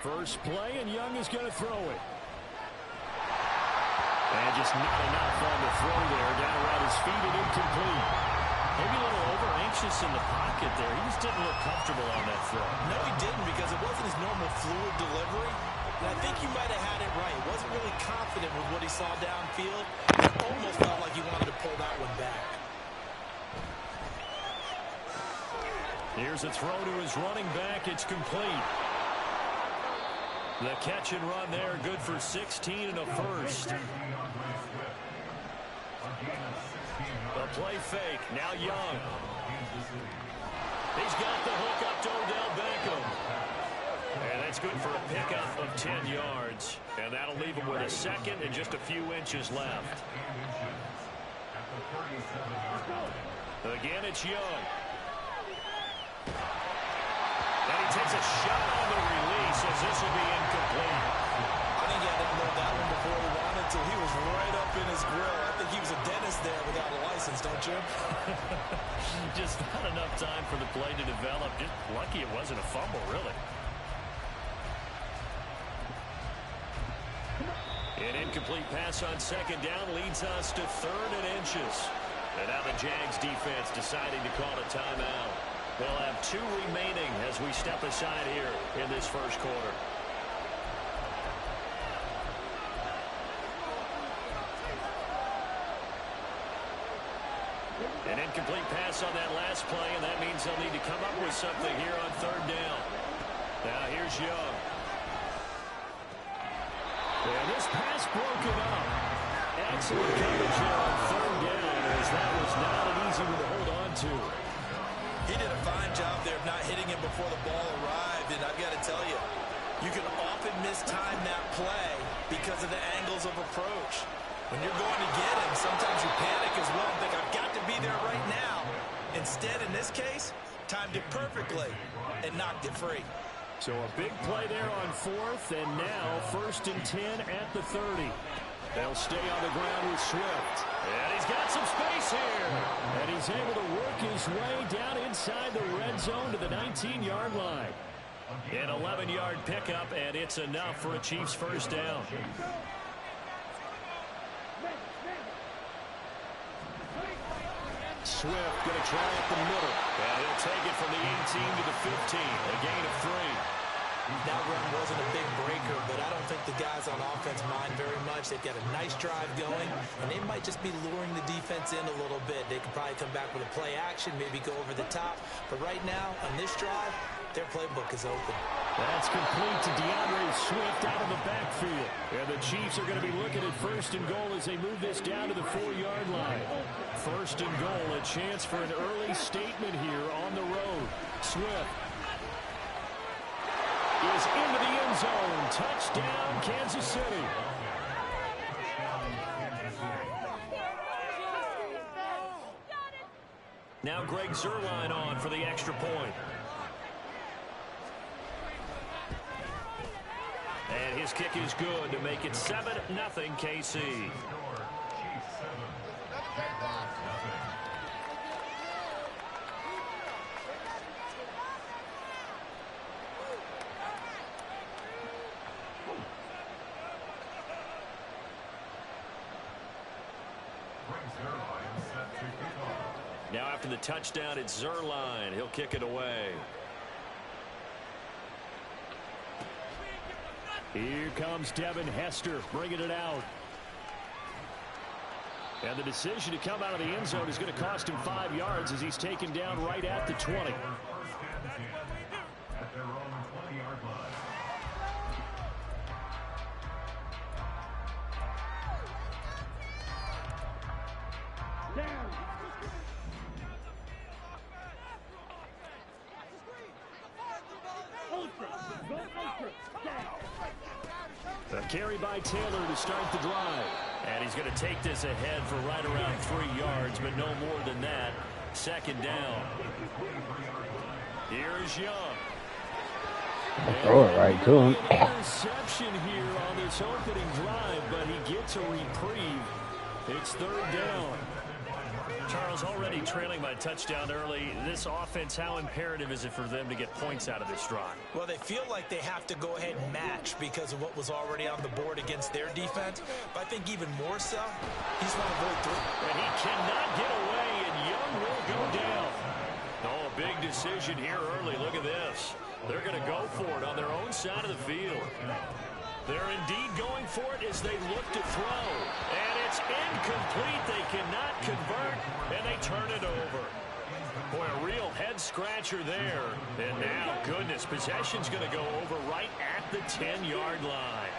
First play, and Young is going to throw it. And just not enough on the throw there. Down around his feet and incomplete. Maybe a little over-anxious in the pocket there. He just didn't look comfortable on that throw. No, he didn't, because it wasn't his normal fluid delivery. And I think he might have had it right. He wasn't really confident with what he saw downfield. It almost felt like he wanted to pull that one back. Here's a throw to his running back. It's complete. The catch and run there, good for 16 and a first. The play fake, now Young. He's got the hook up to Odell Beckham. And that's good for a pickup of 10 yards. And that'll leave him with a second and just a few inches left. Again, it's Young. And he takes a shot on the release as this will be incomplete. I think he had to know that one before he wanted to. He was right up in his grill. I think he was a dentist there without a license, don't you? Just not enough time for the play to develop. Just lucky it wasn't a fumble, really. An incomplete pass on second down leads us to 3rd and inches. And now the Jags defense deciding to call a timeout. They'll have 2 remaining as we step aside here in this first quarter. An incomplete pass on that last play, and that means they'll need to come up with something here on 3rd down. Now here's Young. And this pass broken up. Excellent coverage here on 3rd down, as that was not an easy one to hold on to. He did a fine job there of not hitting him before the ball arrived, and I've got to tell you, you can often mistime that play because of the angles of approach. When you're going to get him, sometimes you panic as well and think, I've got to be there right now. Instead, in this case, timed it perfectly and knocked it free. So a big play there on 4th, and now 1st and 10 at the 30. They'll stay on the ground with Swift. And he's got some space here. And he's able to work his way down inside the red zone to the 19-yard line. An 11-yard pickup, and it's enough for a Chiefs first down. Swift going to try up the middle. And he'll take it from the 18 to the 15. A gain of 3. That run wasn't a big breaker, but I don't think the guys on offense mind very much. They've got a nice drive going, and they might just be luring the defense in a little bit. They could probably come back with a play action, maybe go over the top. But right now, on this drive, their playbook is open. That's complete to DeAndre Swift out of the backfield. And the Chiefs are going to be looking at 1st and goal as they move this down to the 4-yard line. 1st and goal, a chance for an early statement here on the road. Swift is into the end zone. Touchdown, Kansas City. Now Greg Zuerlein on for the extra point. And his kick is good to make it 7-0 KC. Now after the touchdown, it's Zuerlein. He'll kick it away. Here comes Devin Hester bringing it out. And the decision to come out of the end zone is going to cost him 5 yards as he's taken down right at the 20. A carry by Taylor to start the drive. And he's going to take this ahead for right around 3 yards, but no more than that. 2nd down. Here's Young. Throw it right to him. Interception here on this opening drive, but he gets a reprieve. It's 3rd down. Charles, already trailing by touchdown early. This offense, how imperative is it for them to get points out of this drive? Well, they feel like they have to go ahead and match because of what was already on the board against their defense. But I think even more so, he just want to avoid through. And he cannot get away, and Young will go down. Oh, a big decision here early. Look at this. They're going to go for it on their own side of the field. They're indeed going for it as they look to throw. And it's incomplete. They cannot convert, and they turn it over. Boy, a real head-scratcher there. And now, goodness, possession's going to go over right at the 10-yard line.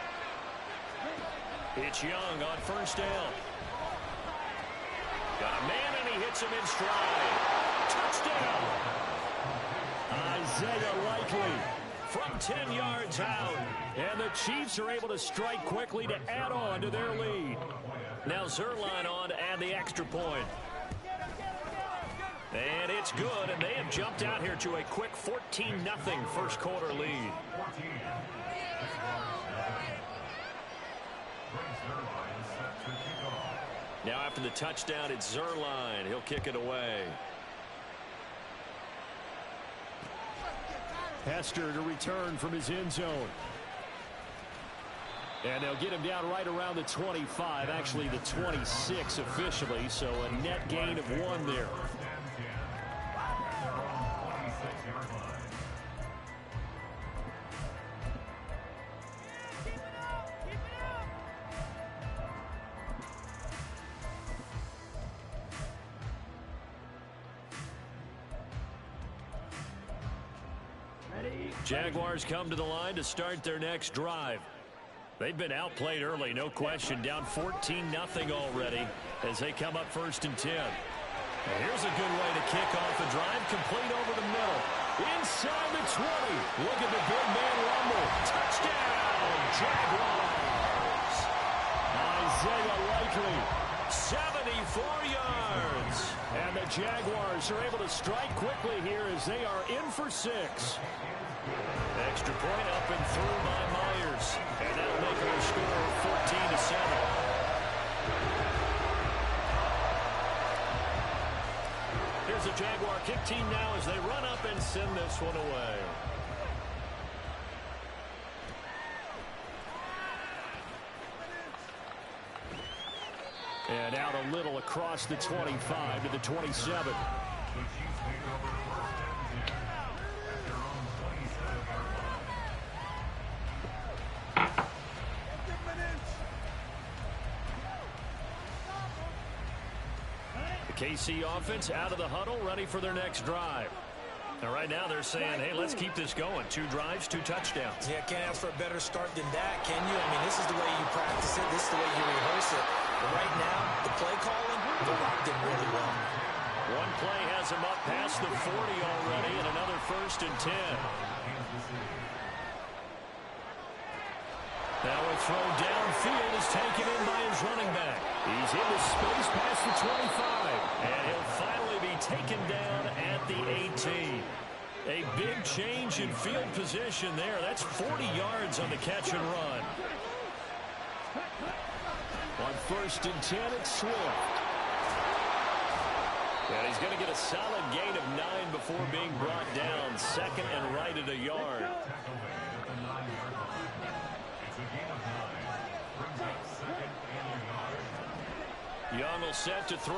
It's Young on first down. Got a man, and he hits him in stride. Touchdown! Isaiah Likely from 10 yards out. And the Chiefs are able to strike quickly to add on to their lead. Now Zerline on to add the extra point. And it's good, and they have jumped out here to a quick 14-0 first quarter lead. Now after the touchdown, it's Zerline. He'll kick it away. Hester to return from his end zone. And they'll get him down right around the 25, actually the 26 officially, so a net gain of 1 there. Jaguars come to the line to start their next drive. They've been outplayed early, no question, down 14-0 already as they come up first and 10. And here's a good way to kick off the drive, complete over the middle. Inside the 20. Look at the big man rumble. Touchdown, Jaguars. Isaiah Likely, 74 yards. And the Jaguars are able to strike quickly here as they are in for 6. Extra point up and through by Myers. And that'll make their score 14-7. Here's the Jaguar kick team now as they run up and send this one away. And out a little across the 25 to the 27. KC offense out of the huddle, ready for their next drive. And right now they're saying, hey, let's keep this going. 2 drives, 2 touchdowns. Yeah, can't ask for a better start than that, can you? I mean, this is the way you practice it. This is the way you rehearse it. But right now, the play calling, they're locked in really well. One play has them up past the 40 already, and another first and 10. Now a throw downfield is taken in by his running back. He's into space past the 25. And he'll finally be taken down at the 18. A big change in field position there. That's 40 yards on the catch and run. On first and 10, it's Swift. And he's going to get a solid gain of 9 before being brought down. Second and right at a yard. Young will set to throw.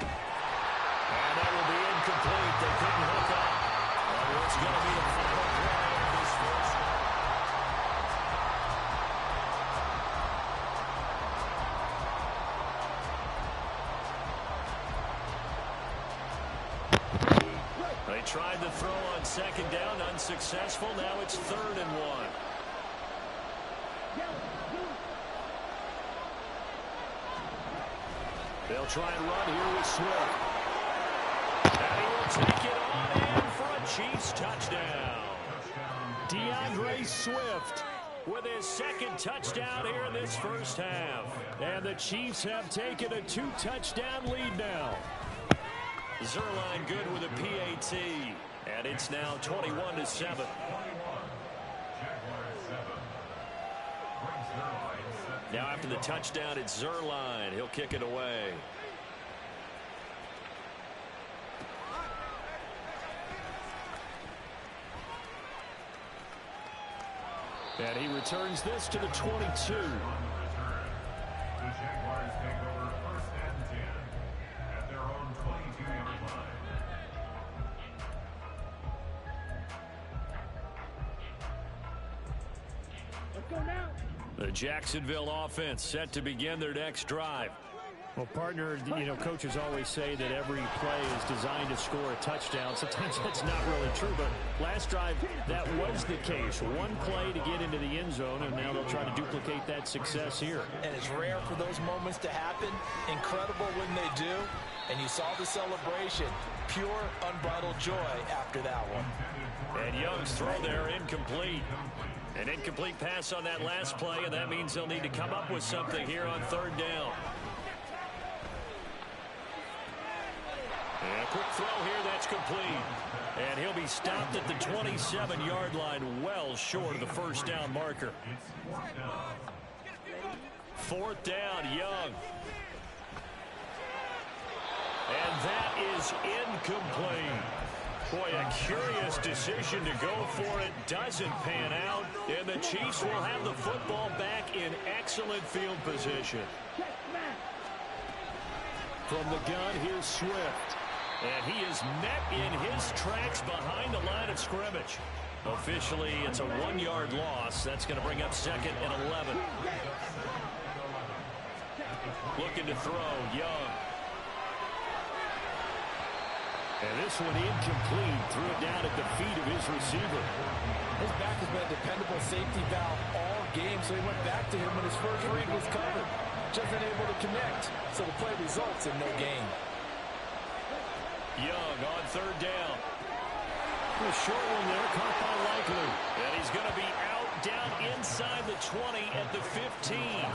And that will be incomplete. They couldn't hook up. And it's going to be the final play of this first one. They tried the throw on second down, unsuccessful. Now it's 3rd and 1. They'll try and run here with Swift. And he will take it on in for a Chiefs touchdown. DeAndre Swift with his 2nd touchdown here in this first half. And the Chiefs have taken a 2-touchdown lead now. Zerline good with a PAT. And it's now 21-7. Now after the touchdown, it's Zerline. He'll kick it away. And he returns this to the 22. The Jaguars take over 1st and 10 at their own 22-yard line. Let's go now. The Jacksonville offense set to begin their next drive. Well, partner, coaches always say that every play is designed to score a touchdown. Sometimes that's not really true, but last drive, that was the case. One play to get into the end zone, and now they'll try to duplicate that success here. And it's rare for those moments to happen. Incredible when they do. And you saw the celebration. Pure, unbridled joy after that one. And Young's throw there incomplete. An incomplete pass on that last play, and that means they'll need to come up with something here on 3rd down. And a quick throw here that's complete. And he'll be stopped at the 27-yard line, well short of the 1st down marker. 4th down, Young. And that is incomplete. Boy, a curious decision to go for it. Doesn't pan out. And the Chiefs will have the football back in excellent field position. From the gun, here's Swift. And he is met in his tracks behind the line of scrimmage. Officially, it's a 1-yard loss. That's going to bring up 2nd and 11. Looking to throw, Young. And this one incomplete. Threw it down at the feet of his receiver. His back has been a dependable safety valve all game, so he went back to him when his first read was covered. Just unable to connect, so the play results in no gain. Young on 3rd down. A short one there, caught by Likely. And he's going to be out down inside the 20 at the 15.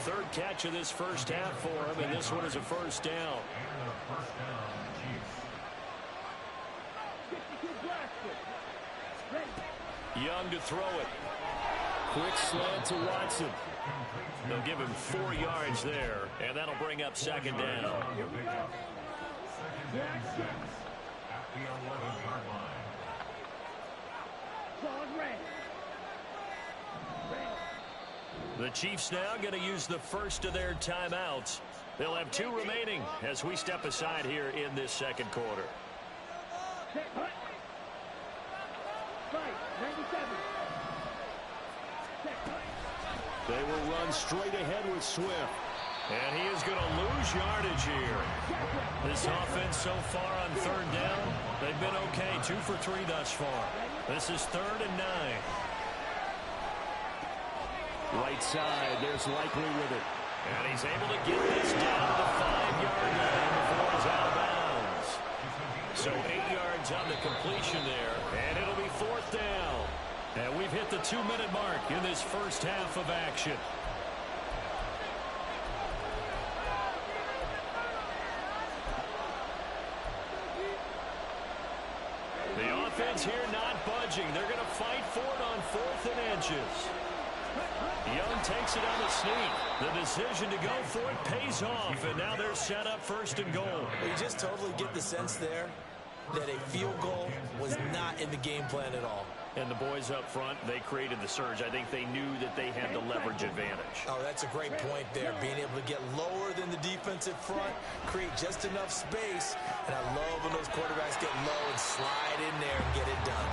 3rd catch of this first half for him, and this one is a 1st down. Young to throw it. Quick slant to Watson. They'll give him 4 yards there, and that'll bring up 2nd down. The Chiefs now going to use the first of their timeouts. They'll have 2 remaining as we step aside here in this 2nd quarter. They will run straight ahead with Swift. And he is going to lose yardage here. This offense so far on 3rd down, they've been okay. 2 for 3 thus far. This is 3rd and 9. Right side, there's Likely with it. And he's able to get this down to the 5-yard line before he's out of bounds. So 8 yards on the completion there, and it'll be 4th down. And we've hit the 2-minute mark in this first half of action. The offense here not budging. They're going to fight for it on 4th and inches. Young takes it on the sneak. The decision to go for it pays off, and now they're set up 1st and goal. You just totally get the sense there that a field goal was not in the game plan at all. And the boys up front, they created the surge. I think they knew that they had the leverage advantage. Oh, that's a great point there. Being able to get lower than the defensive front, create just enough space. And I love when those quarterbacks get low and slide in there and get it done.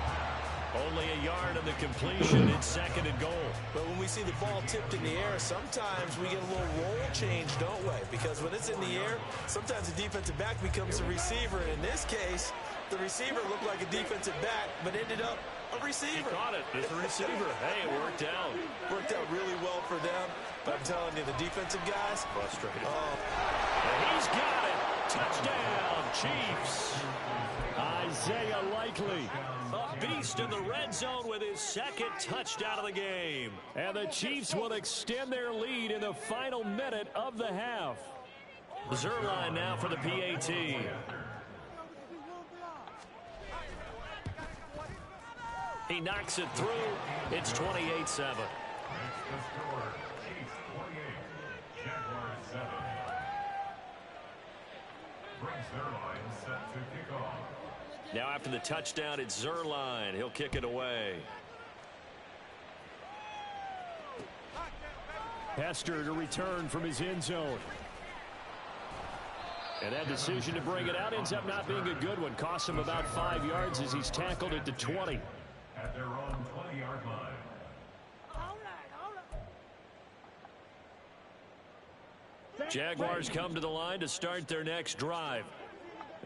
Only a yard on the completion. It's 2nd and goal. But when we see the ball tipped in the air, sometimes we get a little roll change, don't we? Because when it's in the air, sometimes the defensive back becomes a receiver. And in this case, the receiver looked like a defensive back, but ended up a receiver. He caught it as a receiver. Hey, it worked out. Worked out really well for them. But I'm telling you, the defensive guys. Frustrated. And he's got it. Touchdown, Chiefs. Isaiah Likely, a beast in the red zone with his 2nd touchdown of the game. And the Chiefs will extend their lead in the final minute of the half. Zerline now for the PAT. He knocks it through. It's 28-7. The score, Chiefs 28, Jaguars 7. Brings their line set to kick off. Now after the touchdown, it's Zerline. He'll kick it away. Hester to return from his end zone. And that decision to bring it out ends up not being a good one. Costs him about 5 yards as he's tackled at the 20. At their own 20-yard line. Jaguars come to the line to start their next drive.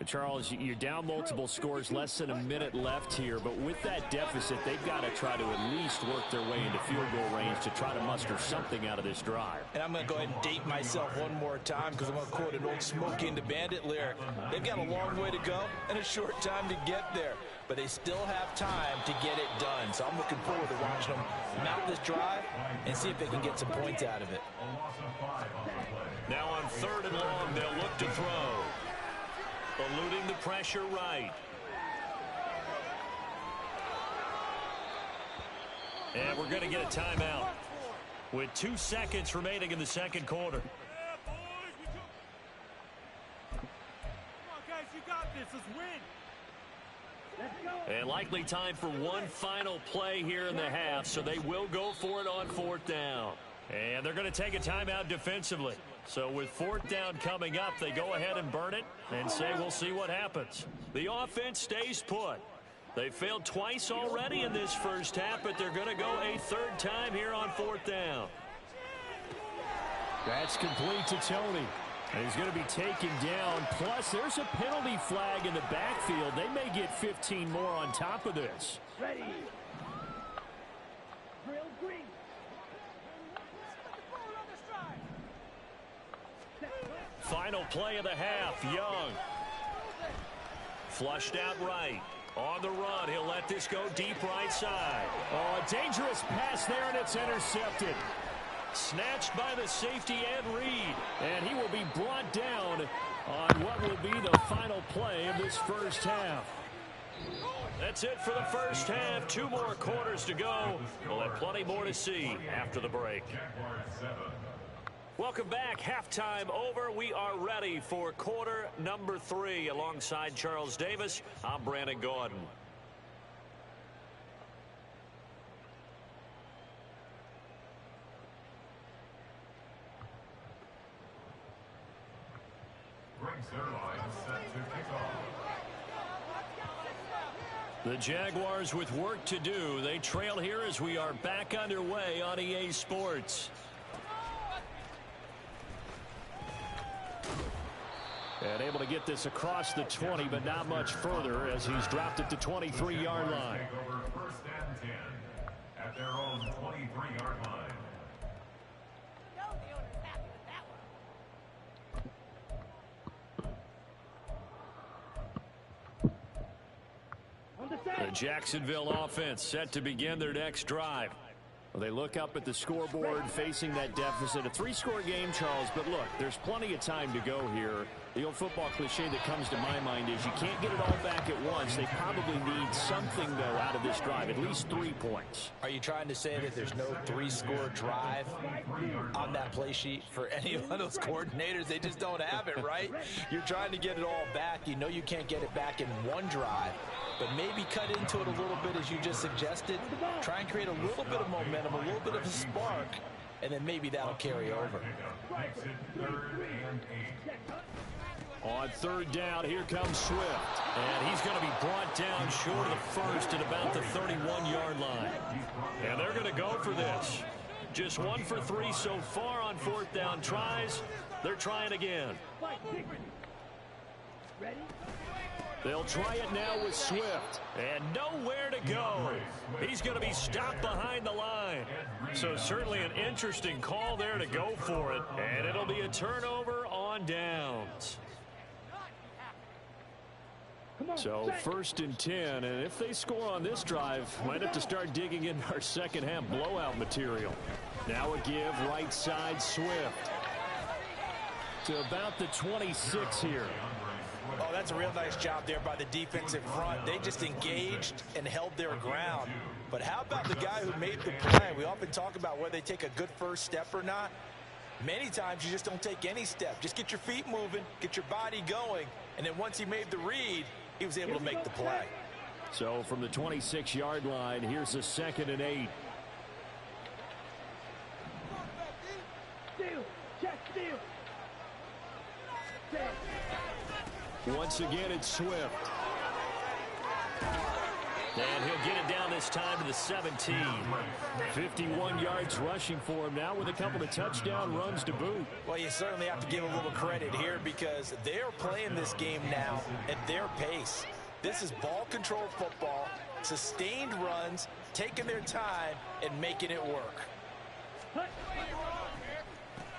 Charles, you're down multiple scores, less than a minute left here, but with that deficit, they've got to try to at least work their way into field goal range to try to muster something out of this drive. And I'm going to go ahead and date myself one more time because I'm going to quote an old Smokey and the Bandit lyric. They've got a long way to go and a short time to get there, but they still have time to get it done. So I'm looking forward to watching them mount this drive and see if they can get some points out of it. Now on 3rd and long, they'll look to throw. Eluding the pressure right. And we're going to get a timeout with 2 seconds remaining in the second quarter. Come on, guys, you got this. Let's win. Let's go. And likely time for one final play here in the half, so they will go for it on 4th down. And they're going to take a timeout defensively. So with 4th down coming up, they go ahead and burn it and say we'll see what happens. The offense stays put. They failed twice already in this first half, but they're going to go a 3rd time here on 4th down. That's complete to Tony. And he's going to be taken down. Plus, there's a penalty flag in the backfield. They may get 15 more on top of this. Ready. Drill green. Final play of the half, Young. Flushed out right. On the run, he'll let this go deep right side. Oh, a dangerous pass there, and it's intercepted. Snatched by the safety Ed Reed. And he will be brought down on what will be the final play of this first half. That's it for the first half. 2 more quarters to go. We'll have plenty more to see after the break. Welcome back. Halftime over. We are ready for quarter number 3. Alongside Charles Davis, I'm Brandon Gordon. The Jaguars with work to do. They trail here as we are back underway on EA Sports. And able to get this across the 20, but not much further as he's dropped it to 23-yard line. First and 10 at their own 23-yard line. The Jacksonville offense set to begin their next drive. Well, they look up at the scoreboard facing that deficit. A 3-score game, Charles, but look, there's plenty of time to go here. The old football cliche that comes to my mind is you can't get it all back at once. They probably need something, though, out of this drive, at least 3 points. Are you trying to say that there's no 3-score drive on that play sheet for any of those coordinators? They just don't have it, right? You're trying to get it all back. You know you can't get it back in one drive, but maybe cut into it a little bit as you just suggested. Try and create a little bit of momentum, a little bit of a spark, and then maybe that'll carry over. On 3rd down, here comes Swift. And he's going to be brought down short of the first at about the 31-yard line. And they're going to go for this. Just 1 for 3 so far on 4th down tries. They're trying again. They'll try it now with Swift. And nowhere to go. He's going to be stopped behind the line. So certainly an interesting call there to go for it. And it'll be a turnover on downs. So 1st and 10, and if they score on this drive, might have to start digging into our second half blowout material. Now a give right side Swift to about the 26 here. Oh, that's a real nice job there by the defensive front. They just engaged and held their ground. But how about the guy who made the play? We often talk about whether they take a good first step or not. Many times you just don't take any step. Just get your feet moving, get your body going, and then once he made the read, he was able to make the play. So from the 26-yard line, here's a 2nd and 8. Once again, it's Swift. And he'll get it down this time to the 17. 51 yards rushing for him now with a couple of touchdown runs to boot. Well, you certainly have to give a little credit here because they're playing this game now at their pace. This is ball control football, sustained runs, taking their time and making it work.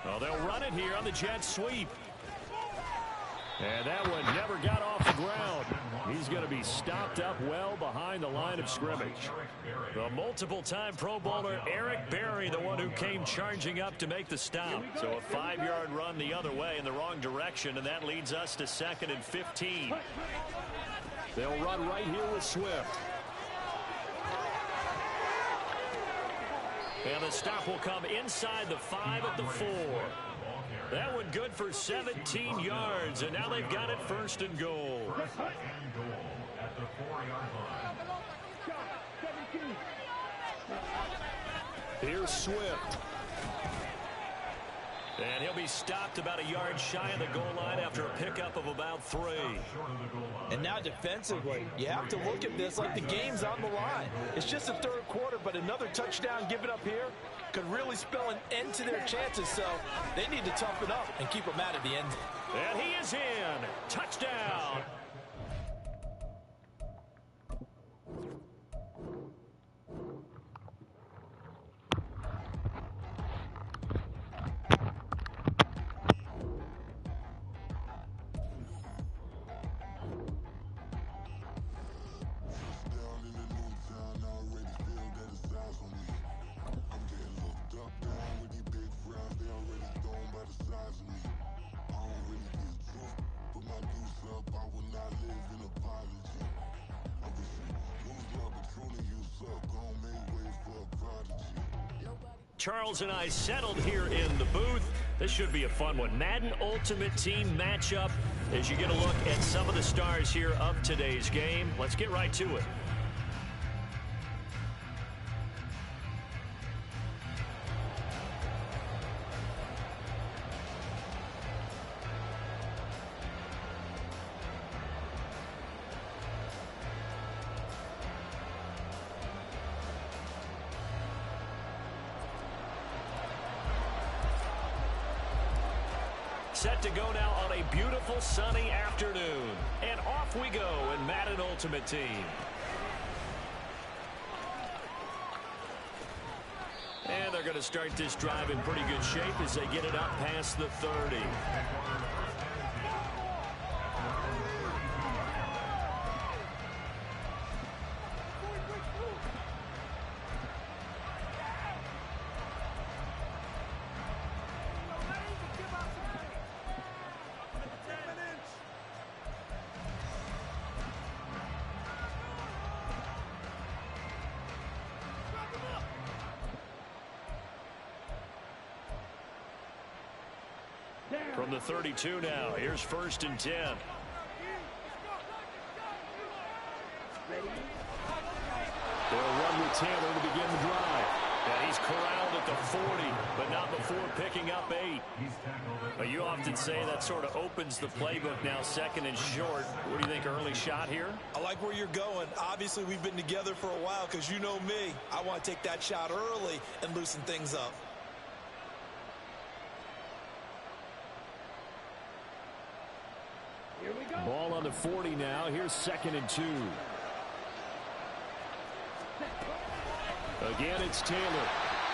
Well, they'll run it here on the jet sweep. And that one never got off the ground. He's going to be stopped up well behind the line of scrimmage. The multiple-time Pro Bowler Eric Berry, the one who came charging up to make the stop. So a 5-yard run the other way in the wrong direction, and that leads us to 2nd and 15. They'll run right here with Swift. And the stop will come inside the 5 at the 4. That one good for 17 yards, and now they've got it 1st and goal. Second and goal at the 4-yard line. Here's Swift. And he'll be stopped about a yard shy of the goal line after a pickup of about 3. And now defensively, you have to look at this like the game's on the line. It's just the 3rd quarter, but another touchdown given up here could really spell an end to their chances, so they need to toughen up and keep them out of the end. And he is in. Touchdown. Charles and I settled here in the booth. This should be a fun one. Madden Ultimate Team matchup as you get a look at some of the stars here of today's game. Let's get right to it. Set to go now on a beautiful sunny afternoon. And off we go in Madden Ultimate Team. And they're going to start this drive in pretty good shape as they get it up past the 30. From the 32 now, here's 1st and 10. They'll run with Taylor to begin the drive. And he's corralled at the 40, but not before picking up 8. But you often say that sort of opens the playbook now, 2nd and short. What do you think, early shot here? I like where you're going. Obviously, we've been together for a while because you know me. I want to take that shot early and loosen things up. Ball on the 40 now. Here's 2nd and 2. Again, it's Taylor.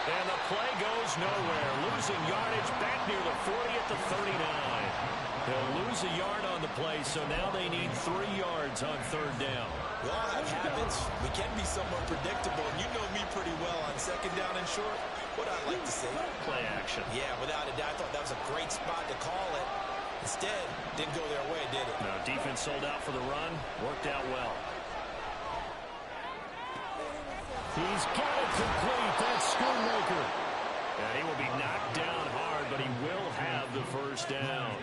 And the play goes nowhere. Losing yardage back near the 40 at the 39. They'll lose a yard on the play, so now they need 3 yards on 3rd down. Well, that happens. We can be somewhat predictable, and you know me pretty well on 2nd down and short. What I'd like to see. Play action. Yeah, without a doubt. I thought that was a great spot to call it. Instead, didn't go their way, did it? No, defense sold out for the run. Worked out well. He's got it complete. That's Schoonmaker. And he will be knocked down hard, but he will have the 1st down.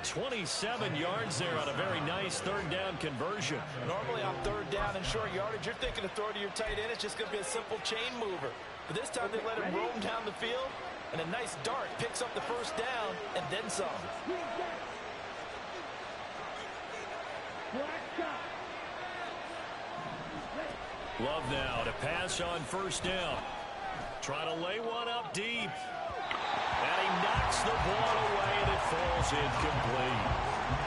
27 yards there on a very nice 3rd down conversion. Normally on 3rd down and short yardage, you're thinking of throw to your tight end. It's just going to be a simple chain mover. But this time they let him roam down the field. And a nice dart picks up the first down and then some. Love now to pass on first down. Try to lay one up deep. And he knocks the ball away, and it falls incomplete.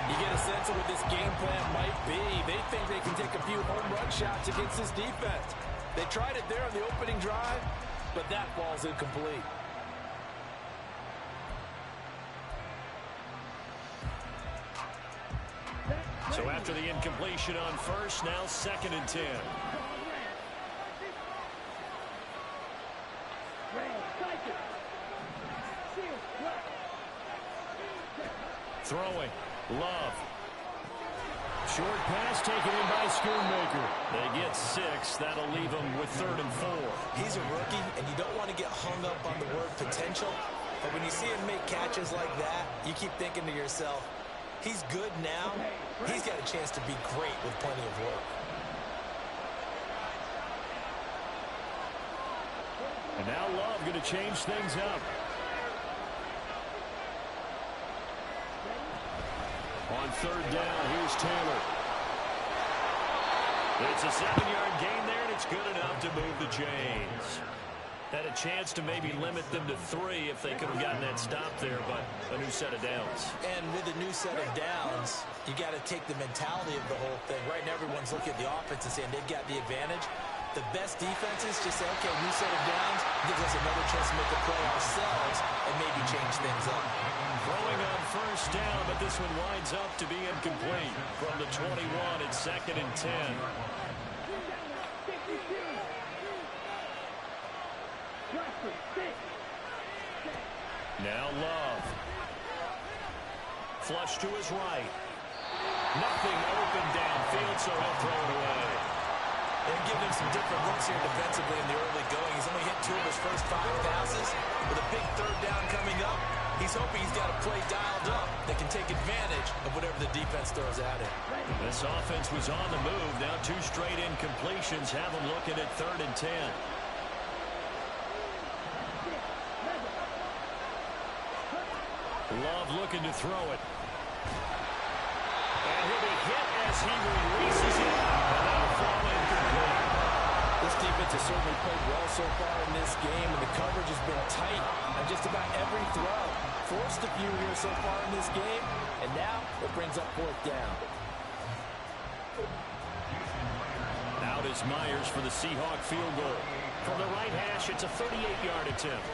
You get a sense of what this game plan might be. They think they can take a few home run shots against this defense. They tried it there on the opening drive, but that falls incomplete. So after the incompletion on first, now 2nd and 10. Throwing. Love. Short pass taken in by Schoonmaker. They get 6. That'll leave them with 3rd and 4. He's a rookie, and you don't want to get hung up on the word potential. But when you see him make catches like that, you keep thinking to yourself, he's good now. He's got a chance to be great with plenty of work. And now Love going to change things up. On 3rd down, here's Taylor. It's a 7-yard gain there, and it's good enough to move the chains. Had a chance to maybe limit them to 3 if they could have gotten that stop there, but a new set of downs. And with a new set of downs, you got to take the mentality of the whole thing. Right now, everyone's looking at the offense and saying they've got the advantage. The best defenses just say, okay, new set of downs gives us another chance to make a play ourselves and maybe change things up. Throwing on first down, but this one winds up to be incomplete. From the 21, it's 2nd and 10. Now Love. Flush to his right. Nothing open downfield, so he'll throw it away. They've given him some different looks here defensively in the early going. He's only hit 2 of his first 5 passes. With a big 3rd down coming up, he's hoping he's got a play dialed up that can take advantage of whatever the defense throws at him. This offense was on the move. Now 2 straight incompletions have them looking at 3rd and 10. Love looking to throw it. And he'll be hit as he releases it. And that'll fall incomplete. This defense has certainly played well so far in this game, and the coverage has been tight on just about every throw. Forced a few here so far in this game, and now it brings up 4th down. Out is Myers for the Seahawk field goal. From the right hash, it's a 38-yard attempt.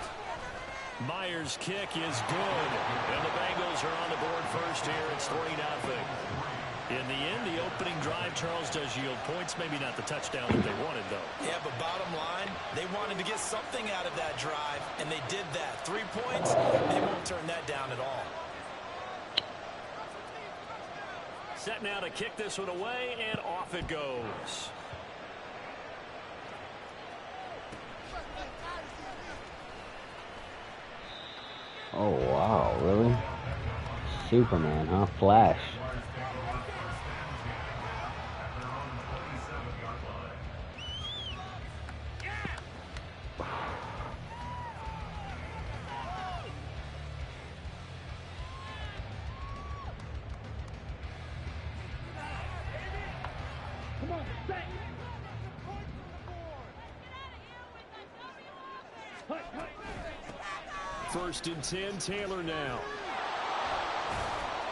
Myers' kick is good, and the Bengals are on the board first here. It's 3-0. In the end, the opening drive, Charles, does yield points. Maybe not the touchdown that they wanted, though. Yeah, but bottom line, they wanted to get something out of that drive, and they did that. 3 points, they won't turn that down at all. Set now to kick this one away, and off it goes. Oh, wow, really? Superman, huh? Flash. First and 10, Taylor now.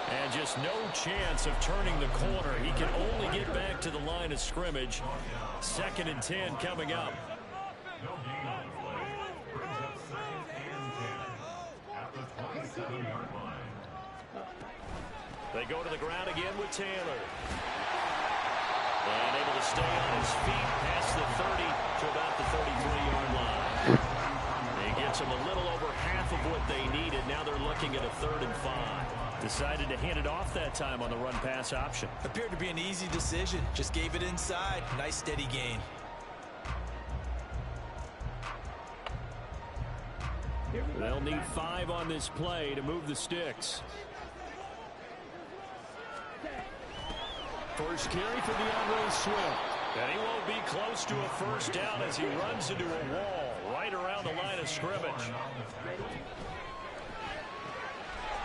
And just no chance of turning the corner. He can only get back to the line of scrimmage. 2nd and 10 coming up. No gain on the play. Brings up 2nd and 10 at the 27-yard line. They go to the ground again with Taylor. And able to stay on his feet past the 30 to about the 33-yard line. He gets them a little over half of what they needed. Now they're looking at a 3rd and 5. Decided to hand it off that time on the run-pass option. Appeared to be an easy decision. Just gave it inside. Nice steady gain. They'll need 5 on this play to move the sticks. First carry for DeAndre Swift. And he won't be close to a first down as he runs into a wall right around around the line of scrimmage.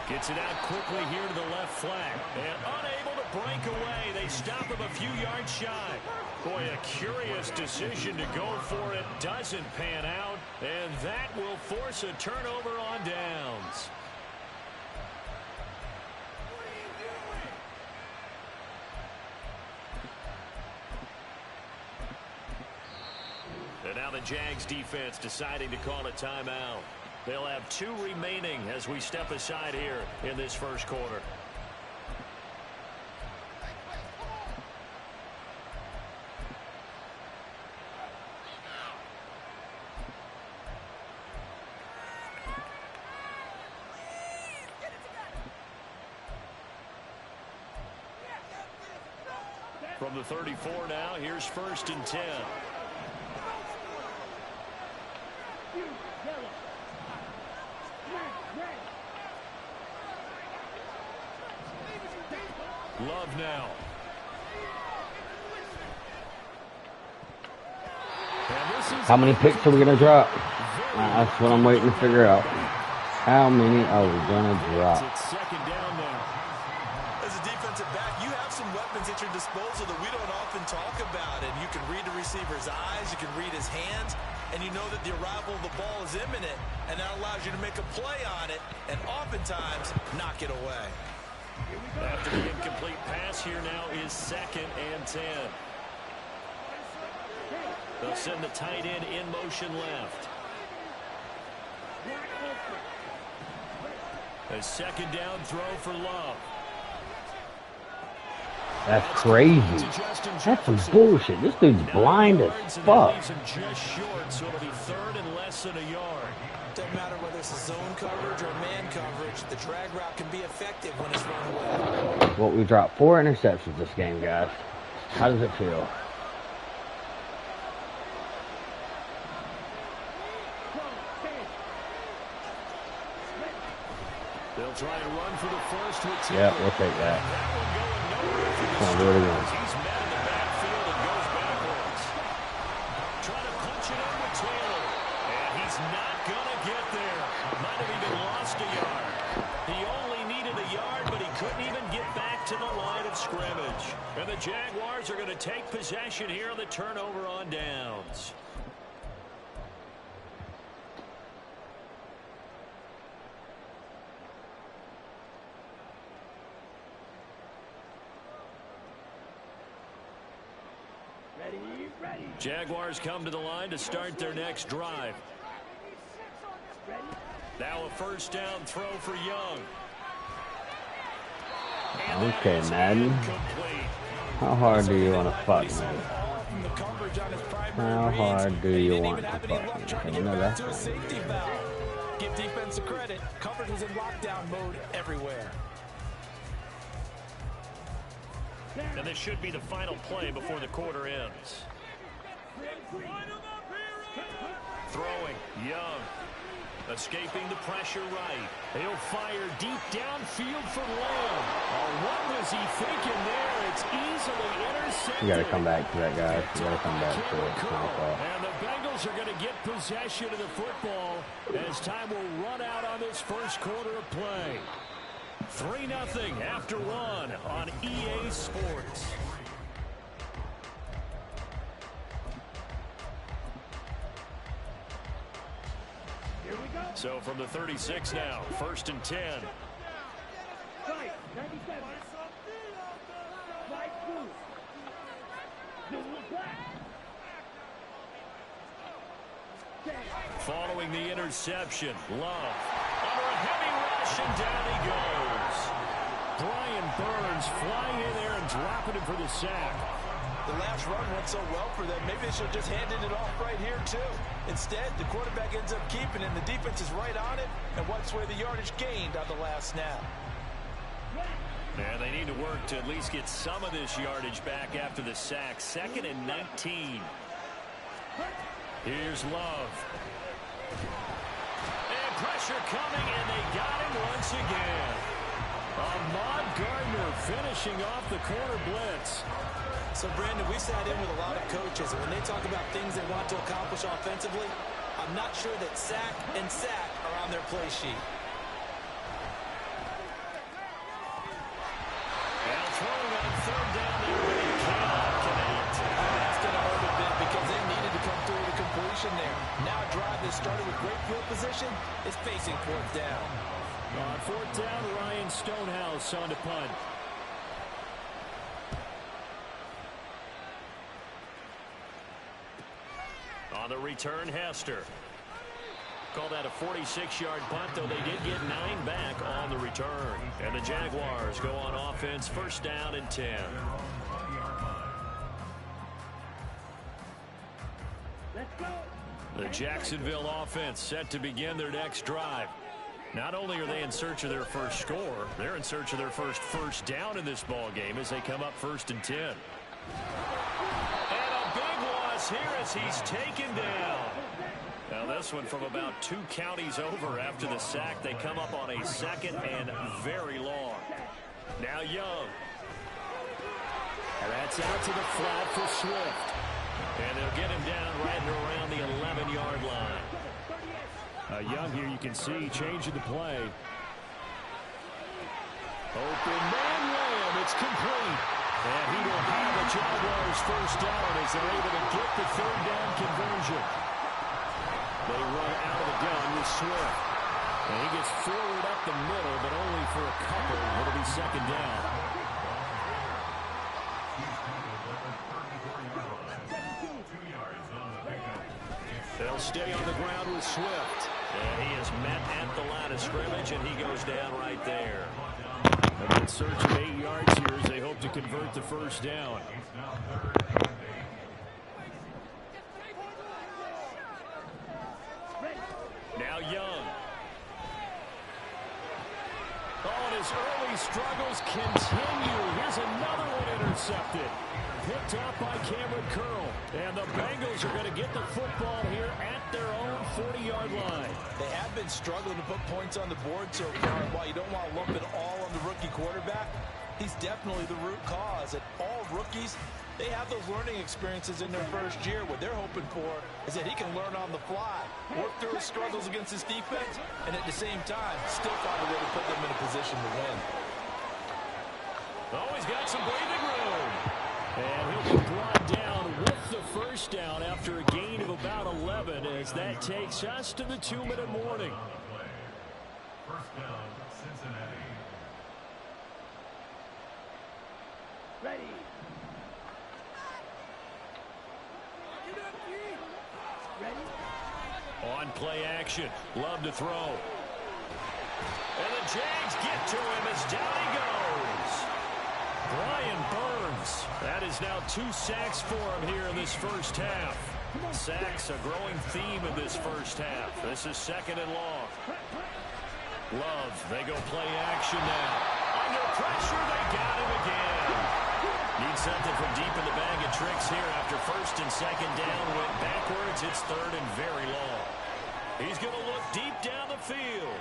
Gets it out quickly here to the left flank. And unable to break away. They stop him a few yards shy. Boy, a curious decision to go for it. Doesn't pan out. And that will force a turnover on downs. And now the Jags defense deciding to call a timeout. They'll have 2 remaining as we step aside here in this first quarter. From the 34 now, here's 1st and 10. Love now. How many picks are we going to drop? That's what I'm waiting to figure out. How many are we going to drop? It's 2nd down now. As a defensive back, you have some weapons at your disposal that we don't often talk about. And you can read the receiver's eyes, you can read his hands, and you know that the arrival of the ball is imminent. And that allows you to make a play on it and oftentimes knock it away. After the incomplete pass, here now is 2nd and 10. They'll send the tight end in motion left. A 2nd down throw for Love. That's crazy. That's some bullshit. This dude's blind as fuck. Just short, so it'll be 3rd and less than a yard. Doesn't matter whether it's a zone coverage or man coverage, the drag route can be effective when it's run away. Well, we dropped 4 interceptions this game, guys. How does it feel? They'll try and run for the first with Yeah, we'll take that. Come on, do it again. He's met in the backfield and goes backwards. Trying to punch it up with Taylor. And he's not going to get there. Might have even lost a yard. He only needed a yard, but he couldn't even get back to the line of scrimmage. And the Jaguars are going to take possession here on the turnover on downs. Jaguars come to the line to start their next drive. Now a 1st down throw for Young. Okay, Madden. How hard do you want to fuck me? How hard do you want to fuck me? You know that's right. Give defense credit. Coverage was in lockdown mode everywhere. And this should be the final play before the quarter ends. Throwing, Young. Escaping the pressure right. He'll fire deep downfield for Lamb. Oh, what was he thinking there? It's easily intercepted. You got to come back to that, guys. You got to come back to it. It's my fault. And the Bengals are going to get possession of the football as time will run out on this first quarter of play. 3-0 after 1 on EA Sports. So from the 36 now, 1st and 10. Following the interception, Love under a heavy rush, and down he goes. Brian Burns flying in there and dropping him for the sack. The last run went so well for them, maybe they should have just handed it off right here, too. Instead, the quarterback ends up keeping it, and the defense is right on it, and wipes away the yardage gained on the last snap. Yeah, they need to work to at least get some of this yardage back after the sack. 2nd and 19. Here's Love. And pressure coming, and they got him once again. Ahmad Gardner finishing off the corner blitz. So, Brandon, we sat in with a lot of coaches, and when they talk about things they want to accomplish offensively, I I'm not sure that sack and sack are on their play sheet. And throwing on third down there, but he cannot connect. That's going to hurt a bit because they needed to come through with a completion there. Now a drive that started with great field position is facing fourth down. On fourth down, Ryan Stonehouse on to punt. On the return, Hester. Call that a 46-yard punt, though they did get 9 back on the return. And the Jaguars go on offense, first down and 10. The Jacksonville offense set to begin their next drive. Not only are they in search of their first score, they're in search of their first down in this ball game as they come up first and 10. And a big loss here as he's taken down. Now this one from about 2 counties over after the sack. They come up on a second and very long. Now Young. And that's out to the flat for Swift. And they'll get him down right around the 11-yard line. Young here, you can see, changing the play. Open man Lamb, it's complete. And he will have the Jaguars first down as they're able to get the third down conversion. They run out of the gun with Swift. And he gets forward up the middle, but only for a couple. It'll be second down. They'll stay on the ground with Swift. And he is met at the line of scrimmage, and he goes down right there. And in search of 8 yards here as they hope to convert the first down. Now Young. Oh, and his early struggles continue. Here's another one intercepted. Picked up by Cameron Curl. And the Bengals are going to get the football here at their own 40-yard line. They have been struggling to put points on the board so far. While you don't want to lump it all on the rookie quarterback, he's definitely the root cause. And all rookies, they have those learning experiences in their first year. What they're hoping for is that he can learn on the fly, work through his struggles against his defense, and at the same time, still find a way to put them in a position to win. Oh, he's got some breathing room. And he'll be brought down with the first down after a gain of about 11 as that takes us to the 2-minute warning. First down, Cincinnati. Ready. On play action. Love to throw. And the Jags get to him as down he goes. Brian Burns. That is now 2 sacks for him here in this first half. Sacks, a growing theme in this first half. This is second and long. Love, they go play action now. Under pressure, they got him again. Need something from deep in the bag of tricks here after first and second down. Went backwards, it's third and very long. He's going to look deep down the field.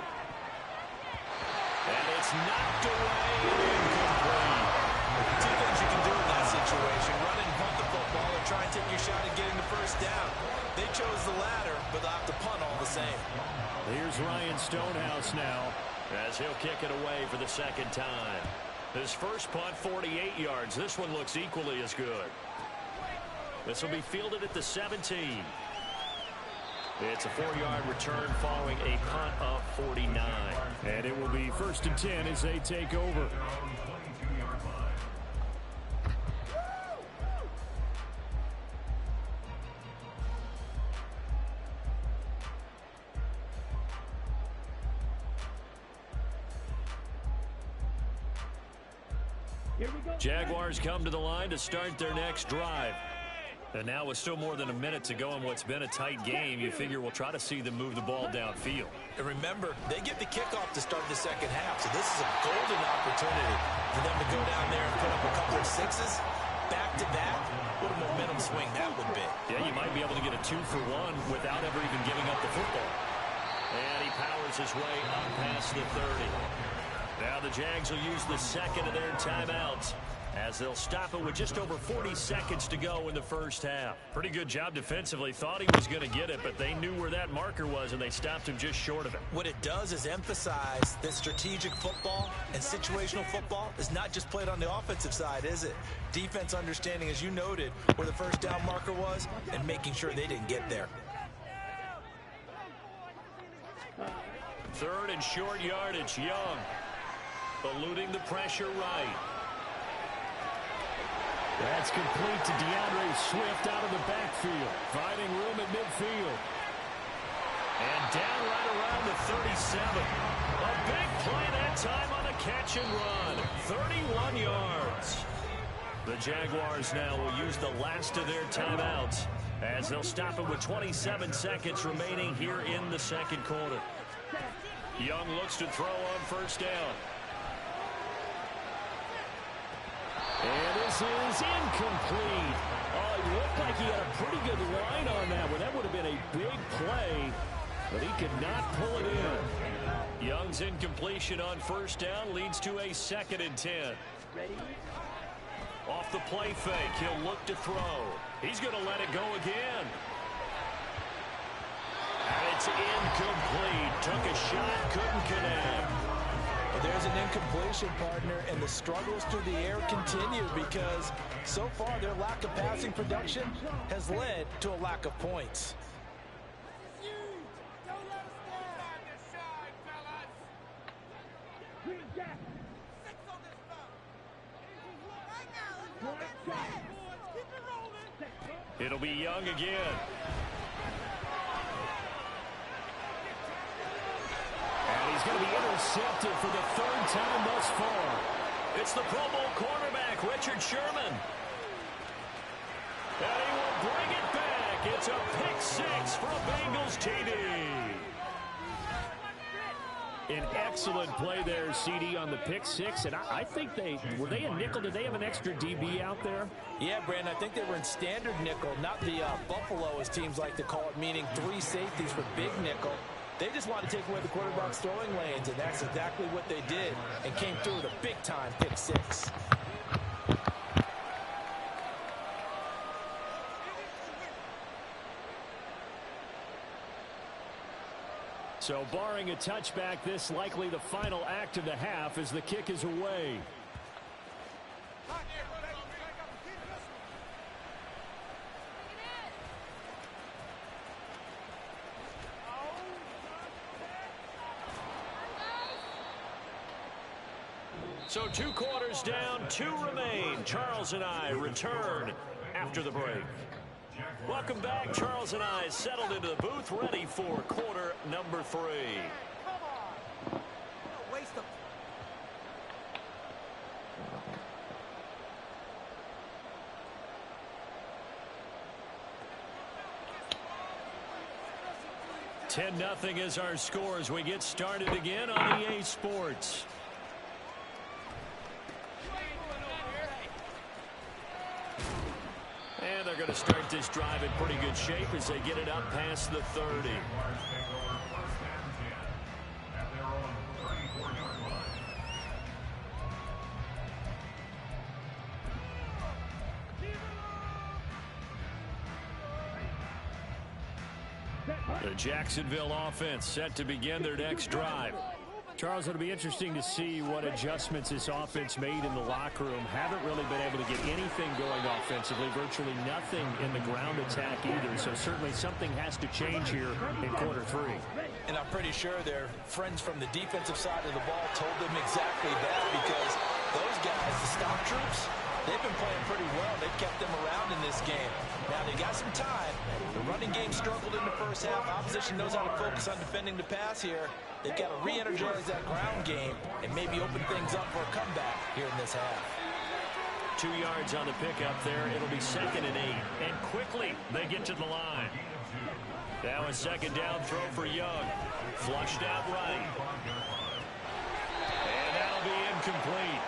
And it's knocked away and incomplete. 2 things you can do in that situation: run and punt the football, or try and take your shot at getting the first down. They chose the latter, but they'll have to punt all the same. Here's Ryan Stonehouse now as he'll kick it away for the second time. His first punt, 48 yards. This one looks equally as good. This will be fielded at the 17. It's a 4-yard return following a punt of 49. And it will be first and 10 as they take over. Jaguars come to the line to start their next drive. And now with still more than a minute to go in what's been a tight game, you figure we'll try to see them move the ball downfield. And remember, they get the kickoff to start the second half, so this is a golden opportunity for them to go down there and put up a couple of sixes back-to-back. What a momentum swing that would be. Yeah, you might be able to get a 2-for-1 without ever even giving up the football. And he powers his way up past the 30. Now the Jags will use the second of their timeouts as they'll stop it with just over 40 seconds to go in the first half. Pretty good job defensively. Thought he was going to get it, but they knew where that marker was, and they stopped him just short of it. What it does is emphasize that strategic football and situational football is not just played on the offensive side, is it? Defense understanding, as you noted, where the first down marker was and making sure they didn't get there. Third and short yardage. Young eluding the pressure right. That's complete to DeAndre Swift out of the backfield. Finding room at midfield. And down right around the 37. A big play that time on a catch and run. 31 yards. The Jaguars now will use the last of their timeouts as they'll stop it with 27 seconds remaining here in the second quarter. Young looks to throw on first down. And this is incomplete. Oh, it looked like he had a pretty good line on that one. That would have been a big play, but he could not pull it in. Young's incompletion on first down leads to a 2nd and 10. Off the play fake, he'll look to throw. He's going to let it go again. And it's incomplete. Took a shot, couldn't connect. Well, there's an incompletion, partner, and the struggles through the air continue because so far their lack of passing production has led to a lack of points. It'll be Young again. And he's going to be intercepted for the 3rd time thus far. It's the Pro Bowl cornerback, Richard Sherman. And he will bring it back. It's a pick 6 for a Bengals TD. An excellent play there, CD, on the pick 6. And I think were they a nickel? Did they have an extra DB out there? Yeah, Brandon, I think they were in standard nickel, not the Buffalo, as teams like to call it, meaning 3 safeties for big nickel. They just want to take away the quarterback's throwing lanes, and that's exactly what they did and came through with a big-time pick 6. So barring a touchback, this likely the final act of the half as the kick is away. So 2 quarters down, 2 remain. Charles and I return after the break. Welcome back. Charles and I settled into the booth, ready for quarter number 3. Waste of $10-0 is our score as we get started again on EA Sports. And they're going to start this drive in pretty good shape as they get it up past the 30. The Jacksonville offense set to begin their next drive. Charles, it'll be interesting to see what adjustments this offense made in the locker room. Haven't really been able to get anything going offensively, virtually nothing in the ground attack either. So certainly something has to change here in quarter 3. And I'm pretty sure their friends from the defensive side of the ball told them exactly that, because those guys, the stop troops, they've been playing pretty well. They've kept them around in this game. Now, they got some time. The running game struggled in the first half. Opposition knows how to focus on defending the pass here. They've got to re-energize that ground game and maybe open things up for a comeback here in this half. 2 yards on the pickup there. It'll be 2nd and 8. And quickly, they get to the line. Now a 2nd down throw for Young. Flushed out right. And that'll be incomplete.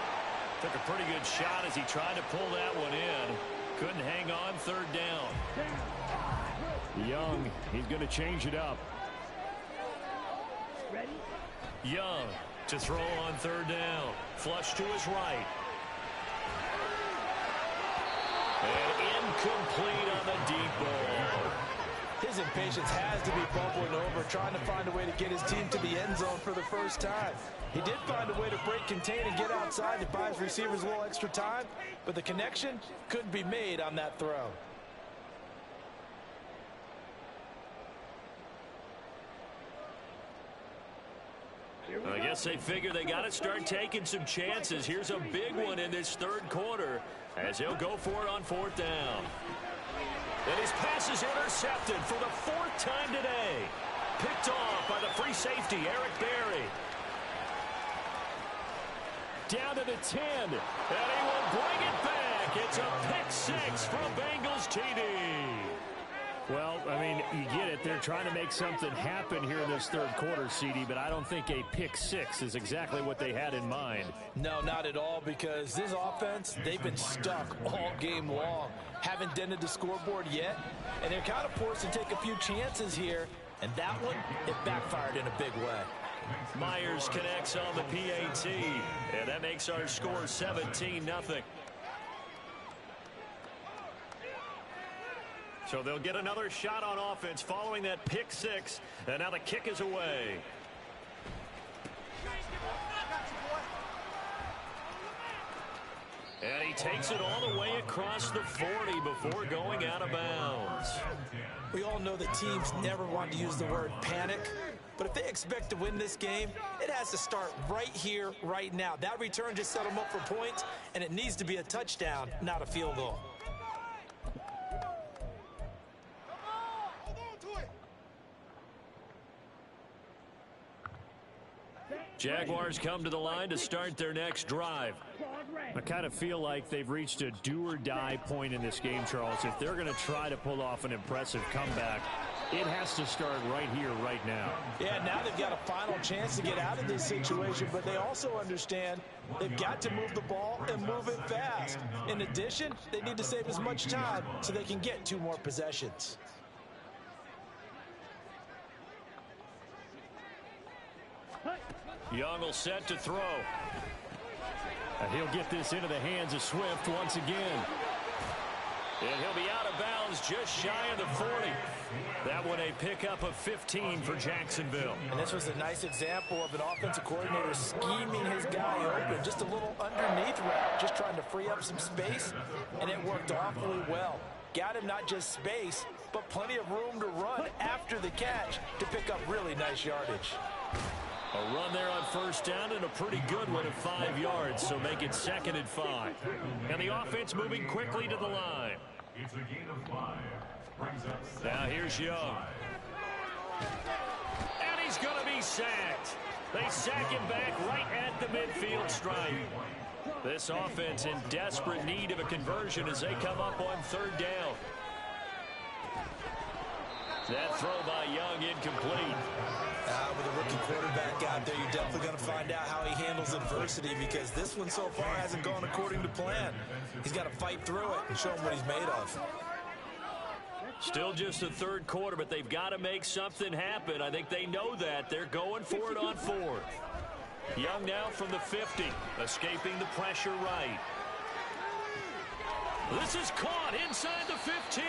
Took a pretty good shot as he tried to pull that one in. Couldn't hang on 3rd down. Young, he's going to change it up. Young To throw on third down. Flush to his right. And incomplete on the deep ball. His impatience has to be bubbling over, trying to find a way to get his team to the end zone for the first time. He did find a way to break contain and get outside to buy his receivers a little extra time, but the connection couldn't be made on that throw. I guess they figure they got to start taking some chances. Here's a big one in this third quarter as he'll go for it on fourth down. And his pass is intercepted for the fourth time today. Picked off by the free safety, Eric Berry. Down to the 10, and he will bring it back. It's a pick six from Bengals TD. Well, I mean, you get it. They're trying to make something happen here in this third quarter, CD, but I don't think a pick six is exactly what they had in mind. No, not at all, because this offense, they've been stuck all game long. Haven't dented the scoreboard yet, and they're kind of forced to take a few chances here, and that one, it backfired in a big way. Myers connects on the PAT, and that makes our score 17-0. So they'll get another shot on offense following that pick six, and now the kick is away. And he takes it all the way across the 40 before going out of bounds. We all know that teams never want to use the word panic, but if they expect to win this game, it has to start right here, right now. That return just set them up for points, and it needs to be a touchdown, not a field goal. Jaguars come to the line to start their next drive. I kind of feel like they've reached a do-or-die point in this game, Charles. If they're going to try to pull off an impressive comeback, it has to start right here, right now. Yeah, now they've got a final chance to get out of this situation, but they also understand they've got to move the ball and move it fast. In addition, they need to save as much time so they can get 2 more possessions. Young will set to throw. And he'll get this into the hands of Swift once again. And he'll be out of bounds just shy of the 40. That one a pickup of 15 for Jacksonville. And this was a nice example of an offensive coordinator scheming his guy open. Just a little underneath route, just trying to free up some space, and it worked awfully well. Got him not just space, but plenty of room to run after the catch to pick up really nice yardage. A run there on first down and a pretty good one of 5 yards, so make it 2nd and 5. And the offense moving quickly to the line. It's a gain of 5. Brings up Now here's Young. And he's going to be sacked. They sack him back right at the midfield stripe. This offense in desperate need of a conversion as they come up on third down. That throw by Young incomplete. With a rookie quarterback out there, you're definitely going to find out how he handles adversity, because this one so far hasn't gone according to plan. He's got to fight through it and show him what he's made of. Still just the third quarter, but they've got to make something happen. I think they know that. They're going for it on fourth. Young now from the 50, escaping the pressure right. This is caught inside the 15.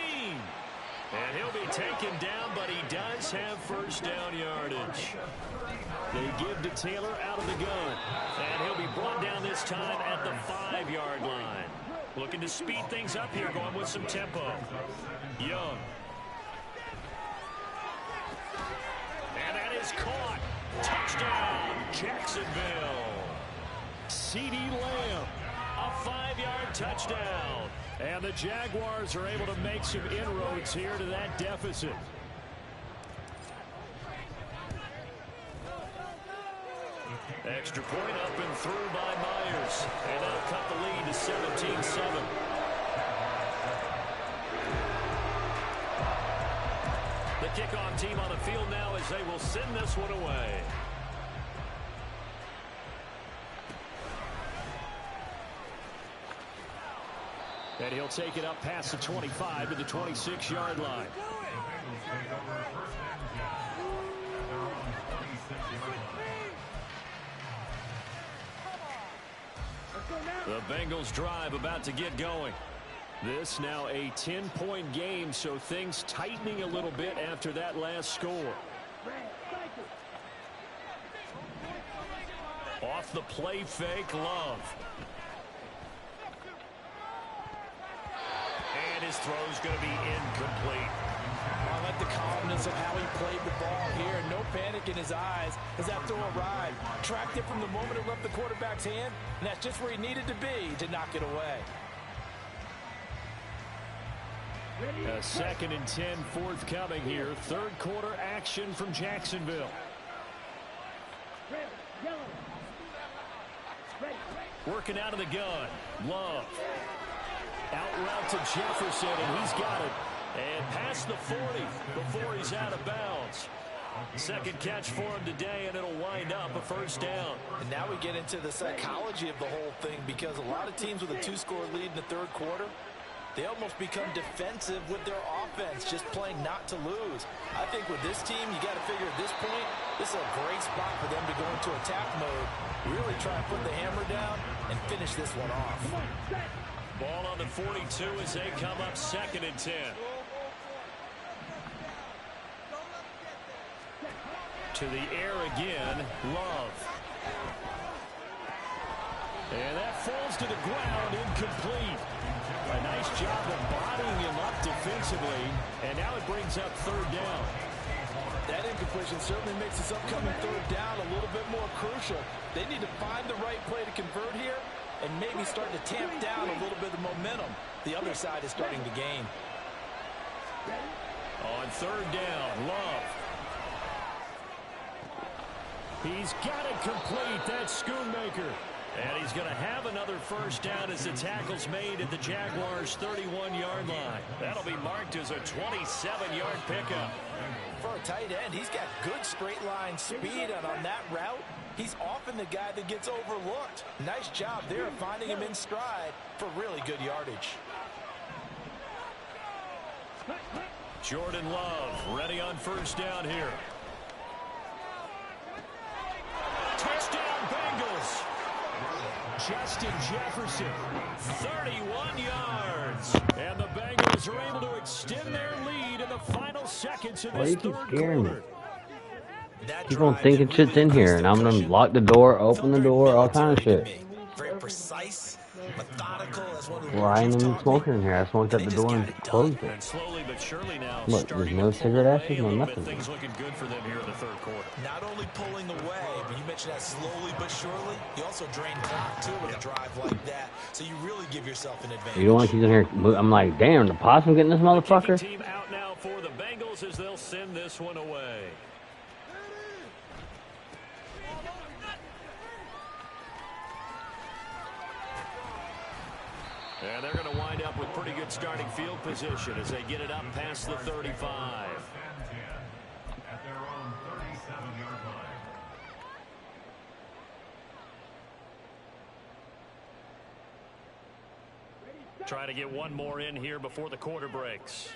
And he'll be taken down, but he does have first down yardage. They give to Taylor out of the gun. And he'll be brought down this time at the 5-yard line. Looking to speed things up here, going with some tempo. Young. And that is caught. Touchdown, Jacksonville. CeeDee Lamb, a 5-yard touchdown. And the Jaguars are able to make some inroads here to that deficit. Extra point up and through by Myers. And that'll cut the lead to 17-7. The kickoff team on the field now as they will send this one away. And he'll take it up past the 25 to the 26-yard line. The Bengals drive about to get going. This now a 10-point game, so things tightening a little bit after that last score. Off the play fake, Love. And his throw's going to be incomplete. I like the calmness of how he played the ball here. No panic in his eyes as that throw arrived. Tracked it from the moment it left the quarterback's hand, and that's just where he needed to be to knock it away. A 2nd and 10 forthcoming here. Third quarter action from Jacksonville. Working out of the gun. Love. Out route to Jefferson, and he's got it. And past the 40 before he's out of bounds. Second catch for him today, and it'll wind up a first down. And now we get into the psychology of the whole thing, because a lot of teams with a 2-score lead in the third quarter, they almost become defensive with their offense, just playing not to lose. I think with this team, you got to figure at this point, this is a great spot for them to go into attack mode, really try and put the hammer down and finish this one off. Ball on the 42 as they come up 2nd and 10. To the air again, Love. And that falls to the ground, incomplete. A nice job of bodying him up defensively, and now it brings up 3rd down. That incompletion certainly makes this upcoming 3rd down a little bit more crucial. They need to find the right play to convert here and maybe start to tamp down a little bit of momentum. The other side is starting to gain. On 3rd down, Love. He's got it complete. That's Schoonmaker. And he's going to have another first down as the tackle's made at the Jaguars' 31-yard line. That'll be marked as a 27-yard pickup. For a tight end, he's got good straight line speed, and on that route, he's often the guy that gets overlooked. Nice job there of finding him in stride for really good yardage. Jordan Love ready on first down here. Touchdown Bengals. Justin Jefferson, 31 yards. And the Bengals are able to extend their lead in the final seconds of this third quarter. Keep on thinking shit's in here, and I'm going to lock the door, open the door, all kind of shit. Very precise, methodical. Well, I ain't even smoking in here. I smoked at the door and closed it. And slowly but surely now, Look, there's no cigarette ashes, no nothing. Things looking good for them here in the third quarter. Not only pulling away, but you mentioned that slowly but surely. You also drain clock too with a drive like that, so you really give yourself an advantage. You don't want to keep in here. I'm like, damn, the possum getting this motherfucker. Team out now for the Bengals as they'll send this one away. And they're going to wind up with pretty good starting field position as they get it up past the 35. At their own 37-yard line. Try to get one more in here before the quarter breaks.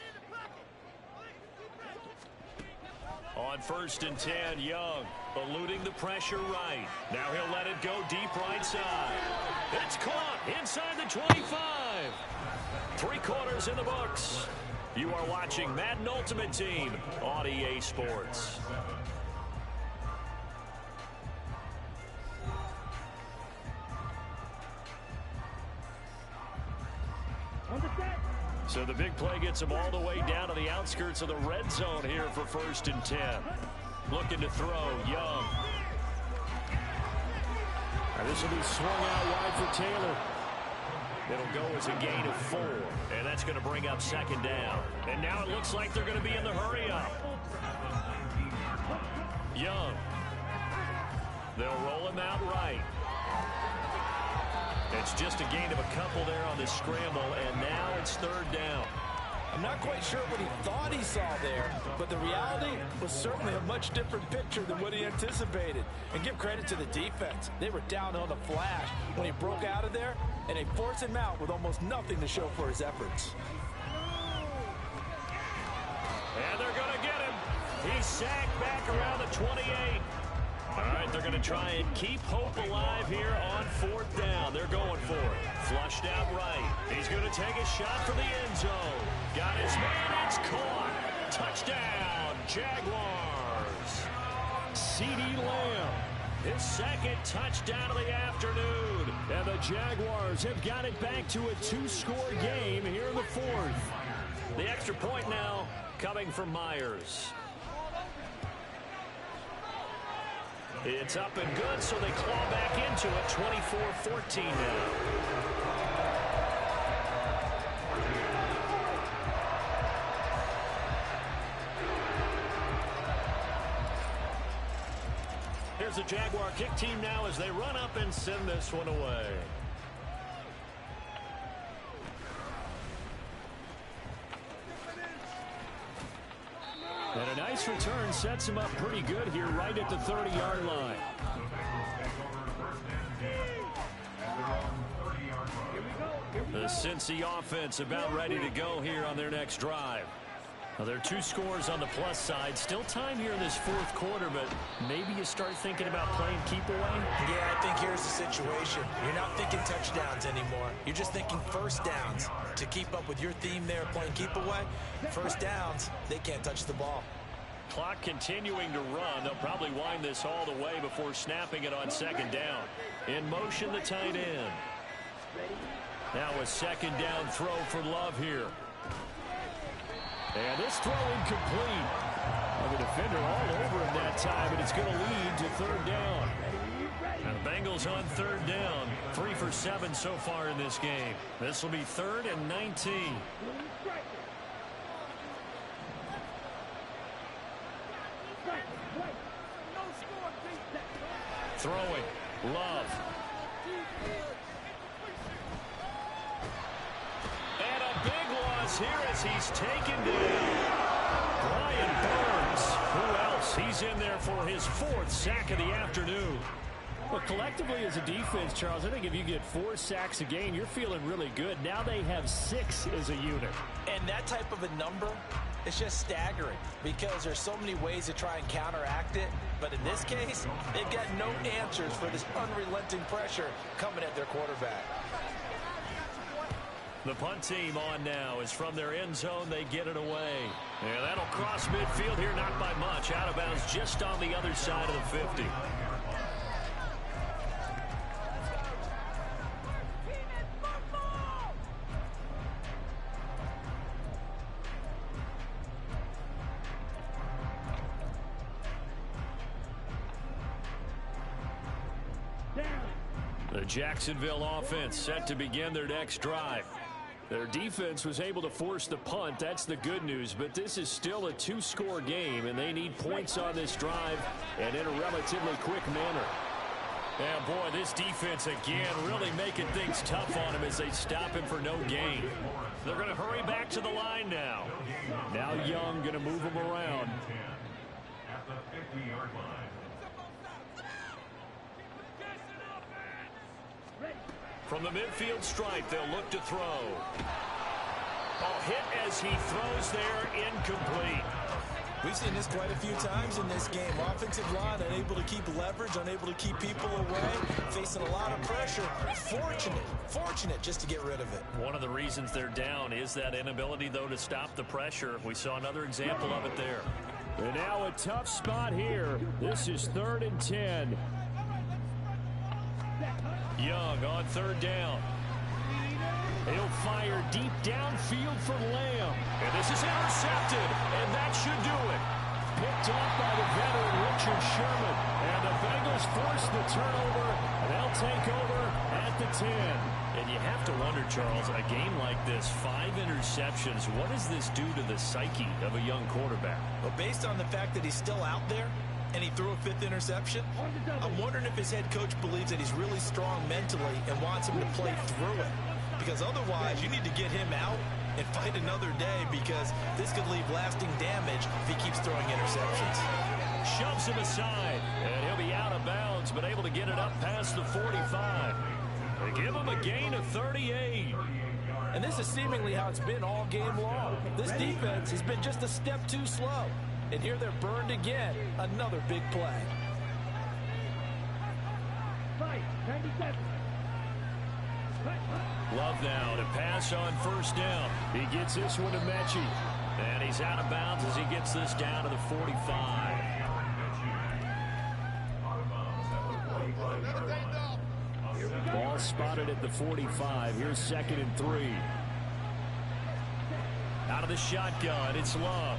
On 1st and 10, Young eluding the pressure right. Now he'll let it go deep right side. It's caught inside the 25. 3 quarters in the books. You are watching Madden Ultimate Team on EA Sports. So the big play gets him all the way down to the outskirts of the red zone here for 1st and 10. Looking to throw, Young. And this will be swung out wide for Taylor. It'll go as a gain of 4, and that's going to bring up 2nd down. And now it looks like they're going to be in the hurry up. Young. They'll roll him out right. It's just a gain of a couple there on this scramble, and now it's 3rd down. I'm not quite sure what he thought he saw there, but the reality was certainly a much different picture than what he anticipated. And give credit to the defense. They were down on the flash when he broke out of there, and they forced him out with almost nothing to show for his efforts. And they're going to get him. He's sacked back around the 28. All right, they're going going to try and keep hope alive here on 4th down. They're going for it. Flushed out right. He's going to take a shot for the end zone. Got his man. It's caught. Touchdown, Jaguars. CeeDee Lamb, his second touchdown of the afternoon. And the Jaguars have got it back to a 2-score game here in the 4th. The extra point now coming from Myers. It's up and good, so they claw back into it, 24-14 now. Here's the Jaguar kick team now as they run up and send this one away. And a nice return sets him up pretty good here right at the 30-yard line. The Cincy offense about ready to go here on their next drive. Now, there are 2 scores on the plus side. Still time here in this 4th quarter, but maybe you start thinking about playing keep away? Yeah, I think here's the situation. You're not thinking touchdowns anymore. You're just thinking first downs. To keep up with your theme there, playing keep away, first downs, they can't touch the ball. Clock continuing to run. They'll probably wind this all the way before snapping it on 2nd down. In motion, the tight end. Now a 2nd down throw for Love here. And this throw incomplete. The defender all over him that time, and it's going to lead to 3rd down. And the Bengals on 3rd down. 3 for 7 so far in this game. This will be 3rd and 19. Throwing. Love. And a big loss here as he's taken down. Brian Burns. Who else? He's in there for his 4th sack of the afternoon. Well, collectively as a defense, Charles, I think if you get 4 sacks a game, you're feeling really good. Now they have 6 as a unit. And that type of a number, it's just staggering because there's so many ways to try and counteract it. But in this case, they've got no answers for this unrelenting pressure coming at their quarterback. The punt team on now is from their end zone. They get it away. And that'll cross midfield here, not by much. Out of bounds just on the other side of the 50. The Jacksonville offense set to begin their next drive. Their defense was able to force the punt. That's the good news. But this is still a 2-score game, and they need points on this drive and in a relatively quick manner. And, boy, this defense, again, really making things tough on him as they stop him for no gain. They're going to hurry back to the line now. Now Young going to move him around. At the 50-yard line. From the midfield stripe, they'll look to throw. Hit as he throws there, incomplete. We've seen this quite a few times in this game. Offensive line unable to keep leverage, unable to keep people away, facing a lot of pressure. Fortunate just to get rid of it. One of the reasons they're down is that inability, though, to stop the pressure. We saw another example of it there. And now a tough spot here. This is 3rd and 10. Young on 3rd down. He'll fire deep downfield for Lamb. And this is intercepted, and that should do it. Picked off by the veteran Richard Sherman. And the Bengals force the turnover. They'll take over at the 10. And you have to wonder, Charles, a game like this, 5 interceptions, what does this do to the psyche of a young quarterback? Well, based on the fact that he's still out there, and he threw a 5th interception, I'm wondering if his head coach believes that he's really strong mentally and wants him to play through it. Because otherwise, you need to get him out and fight another day because this could leave lasting damage if he keeps throwing interceptions. Shoves him aside, and he'll be out of bounds, but able to get it up past the 45. They give him a gain of 38. And this is seemingly how it's been all game long. This defense has been just a step too slow. And here they're burned again. Another big play. Love now to pass on first down. He gets this one to Mechie. And he's out of bounds as he gets this down to the 45. Ball spotted at the 45. Here's 2nd and 3. Out of the shotgun, it's Love.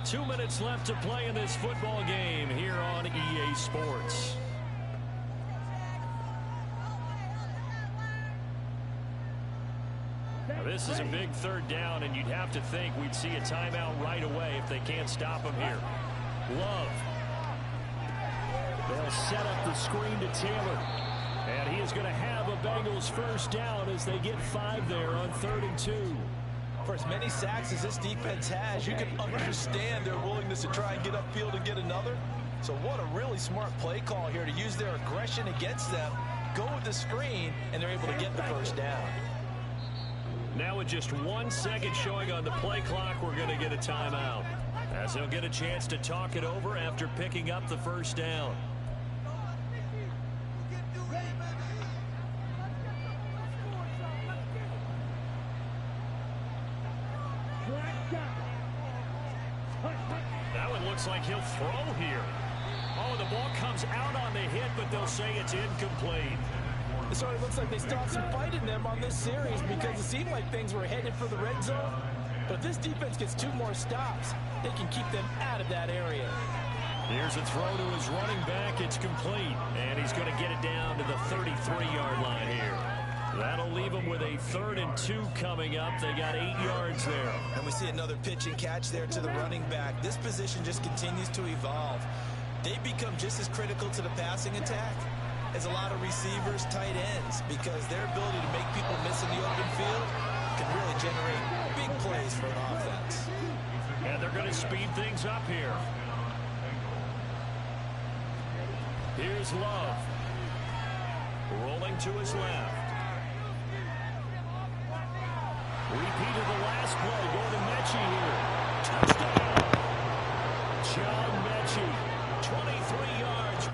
2 minutes left to play in this football game here on EA Sports. Now this is a big 3rd down, and you'd have to think we'd see a timeout right away if they can't stop him here. Love. They'll set up the screen to Taylor. And he is going to have a Bengals first down as they get 5 there on 3rd and 2. For as many sacks as this defense has, you can understand their willingness to try and get upfield and get another. So what a really smart play call here to use their aggression against them, go with the screen, and they're able to get the first down. Now with just 1 second showing on the play clock, we're going to get a timeout, as they'll get a chance to talk it over after picking up the first down. That one looks like he'll throw here. Oh, the ball comes out on the hit, but they'll say it's incomplete. It sort of looks like they still have some fight in them on this series because it seemed like things were headed for the red zone. But if this defense gets 2 more stops, they can keep them out of that area. Here's a throw to his running back. It's complete. And he's going to get it down to the 33-yard line here. That'll leave them with a 3rd and 2 coming up. They got 8 yards there. And we see another pitch and catch there to the running back. This position just continues to evolve. They become just as critical to the passing attack as a lot of receivers, tight ends, because their ability to make people miss in the open field can really generate big plays for an offense. And they're going to speed things up here. Here's Love. Rolling to his left. Repeat of the last play. Going to Mechie here. Touchdown. John Mechie. 23 yards.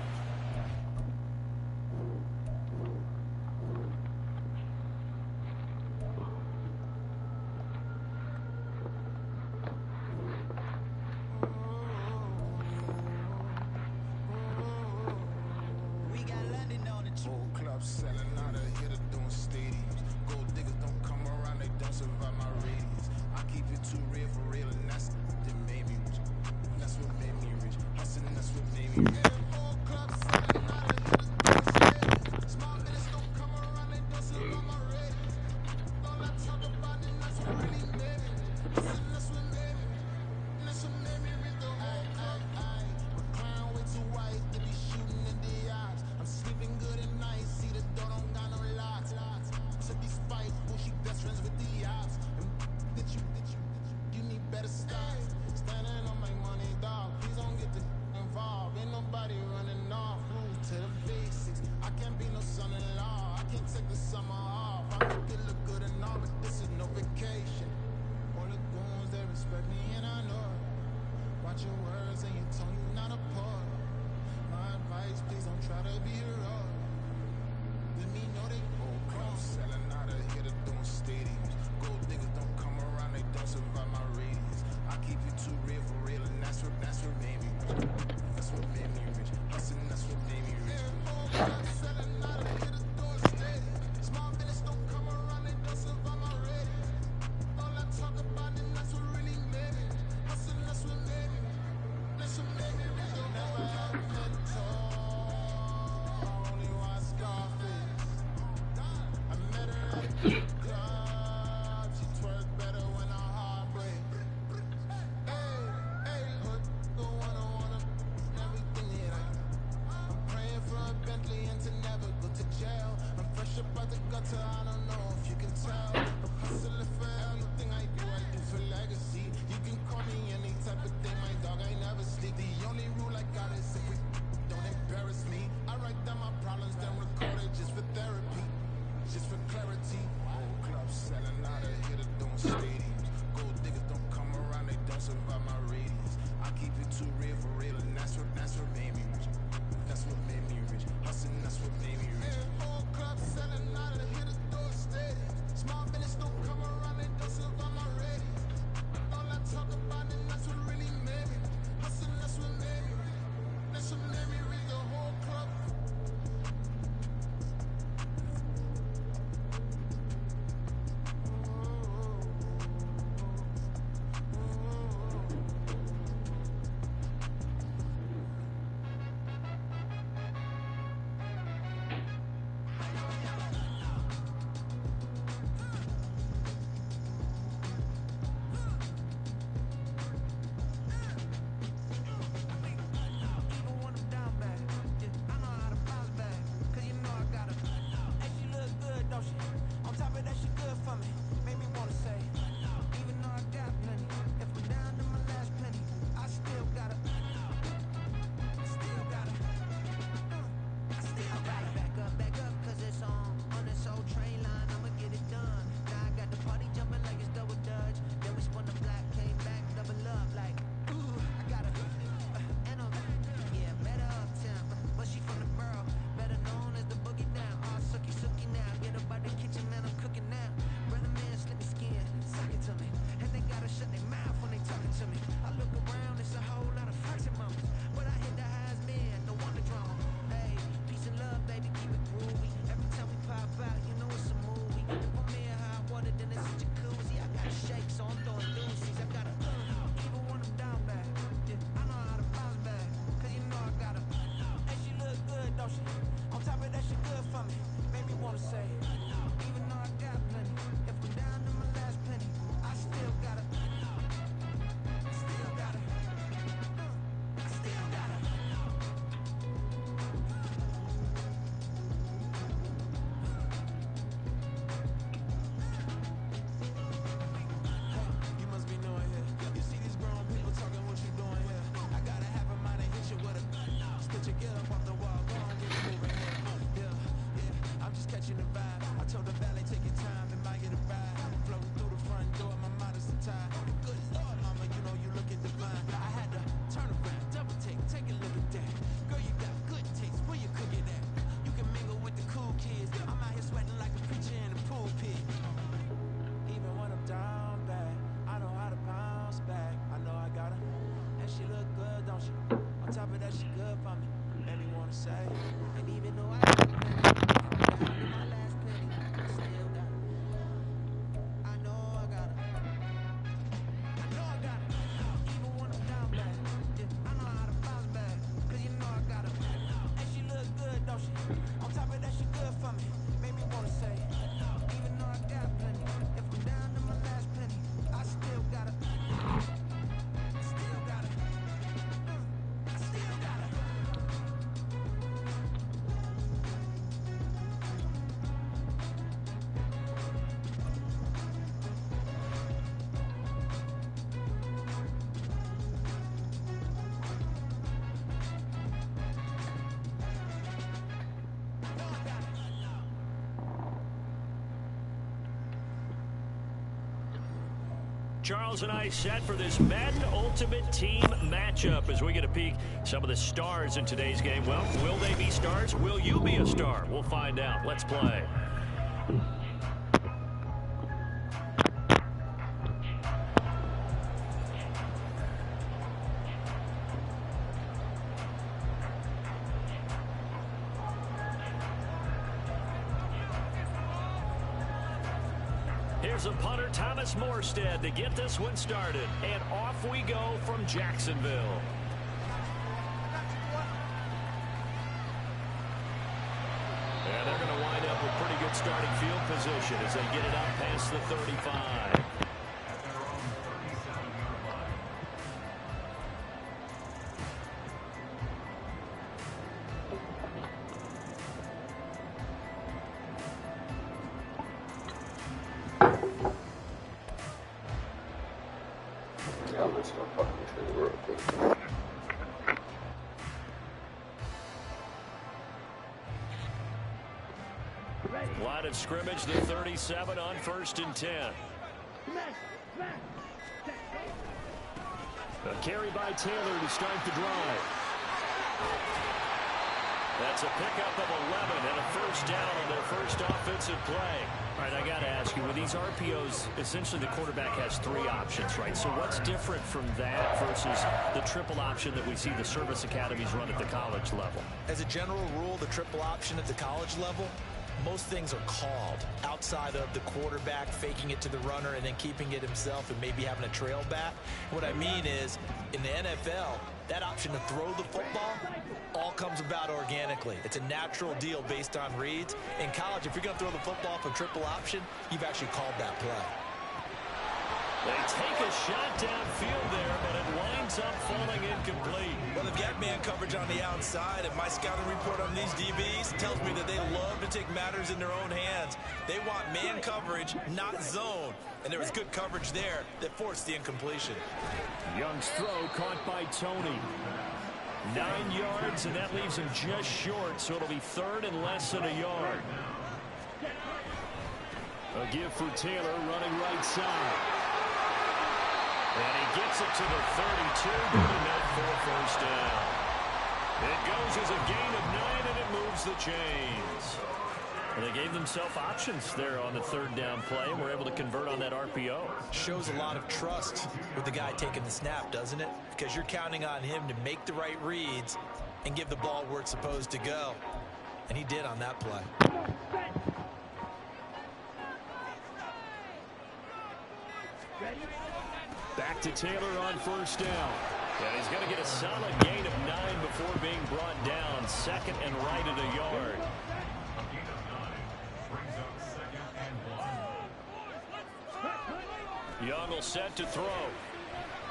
Charles and I set for this Madden Ultimate Team matchup as we get a peek some of the stars in today's game. Well, will they be stars? Will you be a star? We'll find out. Let's play. Here's a punter, Thomas Morstead, to get this one started. And off we go from Jacksonville. And they're going to wind up with pretty good starting field position as they get it up past the 35. Line of scrimmage, the 37 on 1st and 10. A carry by Taylor to start the drive. That's a pickup of 11 and a first down on their first offensive play. All right, I got to ask you, with these RPOs, essentially the quarterback has 3 options, right? So what's different from that versus the triple option that we see the service academies run at the college level? As a general rule, the triple option at the college level, most things are called outside of the quarterback faking it to the runner and then keeping it himself and maybe having a trail back. What I mean is, in the NFL, that option to throw the football all comes about organically. It's a natural deal based on reads. In college, if you're going to throw the football from triple option, you've actually called that play. They take a shot downfield there, but it winds up falling incomplete. Well, they've got man coverage on the outside, and my scouting report on these DBs tells me that they love to take matters in their own hands. They want man coverage, not zone. And there was good coverage there that forced the incompletion. Young's throw caught by Tony. 9 yards, and that leaves him just short, so it'll be 3rd and less than a yard. A give for Taylor running right side. And he gets it to the 32, good enough for a first down. It goes as a gain of 9, and it moves the chains. And they gave themselves options there on the 3rd down play, and were able to convert on that RPO. Shows a lot of trust with the guy taking the snap, doesn't it? Because you're counting on him to make the right reads and give the ball where it's supposed to go. And he did on that play. Back to Taylor on first down. And he's going to get a solid gain of 9 before being brought down. 2nd and right at a yard. Young will set to throw.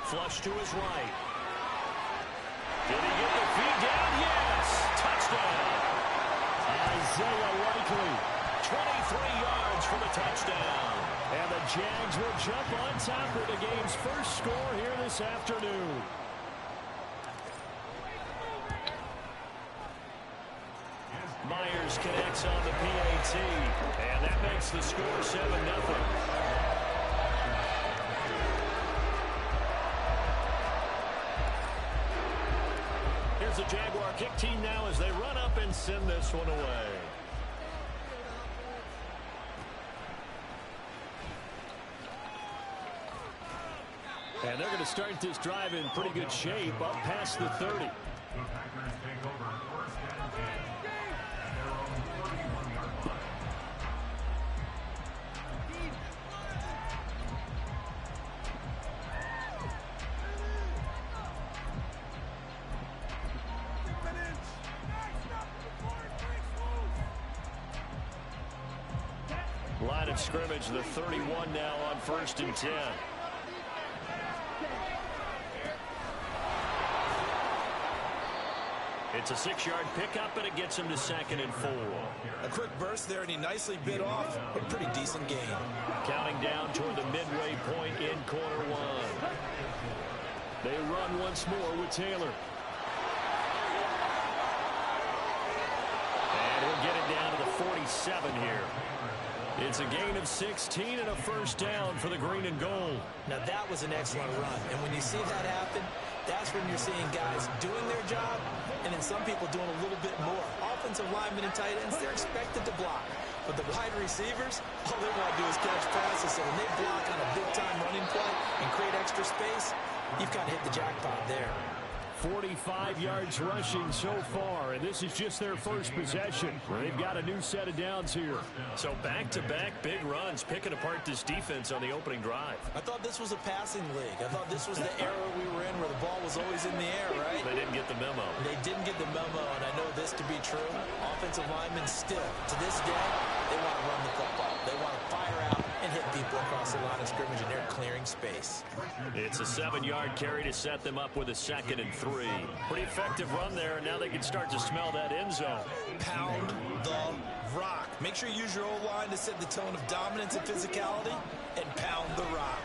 Flush to his right. Did he get the feed down? Yes! Touchdown! Isaiah Likely. 23 yards for the touchdown. And the Jags will jump on top of the game's first score here this afternoon. Myers connects on the PAT, and that makes the score 7-0. Here's the Jaguar kick team now as they run up and send this one away. And they're going to start this drive in pretty good shape up past the 30. The Packers take over 1st and 10 at their own 41-yard line. Line of scrimmage, the 31 now on 1st and 10. It's a 6-yard pickup, and it gets him to 2nd and 4. A quick burst there, and he nicely bit off a pretty decent gain. Counting down toward the midway point in quarter 1. They run once more with Taylor. And he'll get it down to the 47 here. It's a gain of 16 and a 1st down for the green and gold. Now that was an excellent run, and when you see that happen, that's when you're seeing guys doing their job and then some people doing a little bit more. Offensive linemen and tight ends, they're expected to block. But the wide receivers, all they want to do is catch passes. So when they block on a big-time running play and create extra space, you've got to hit the jackpot there. 45 yards rushing so far, and this is just their first possession. They've got a new set of downs here. So back-to-back big runs, picking apart this defense on the opening drive. I thought this was a passing league. I thought this was the era we were in where the ball was always in the air, right? They didn't get the memo. They didn't get the memo, and I know this to be true. Offensive linemen still, to this day, they want to run the football. They want to fire out and hit people across the line of scrimmage, and they're clearing space. It's a 7-yard carry to set them up with a 2nd and 3. Pretty effective run there, and now they can start to smell that end zone. Pound the rock. Make sure you use your O-line to set the tone of dominance and physicality, and pound the rock.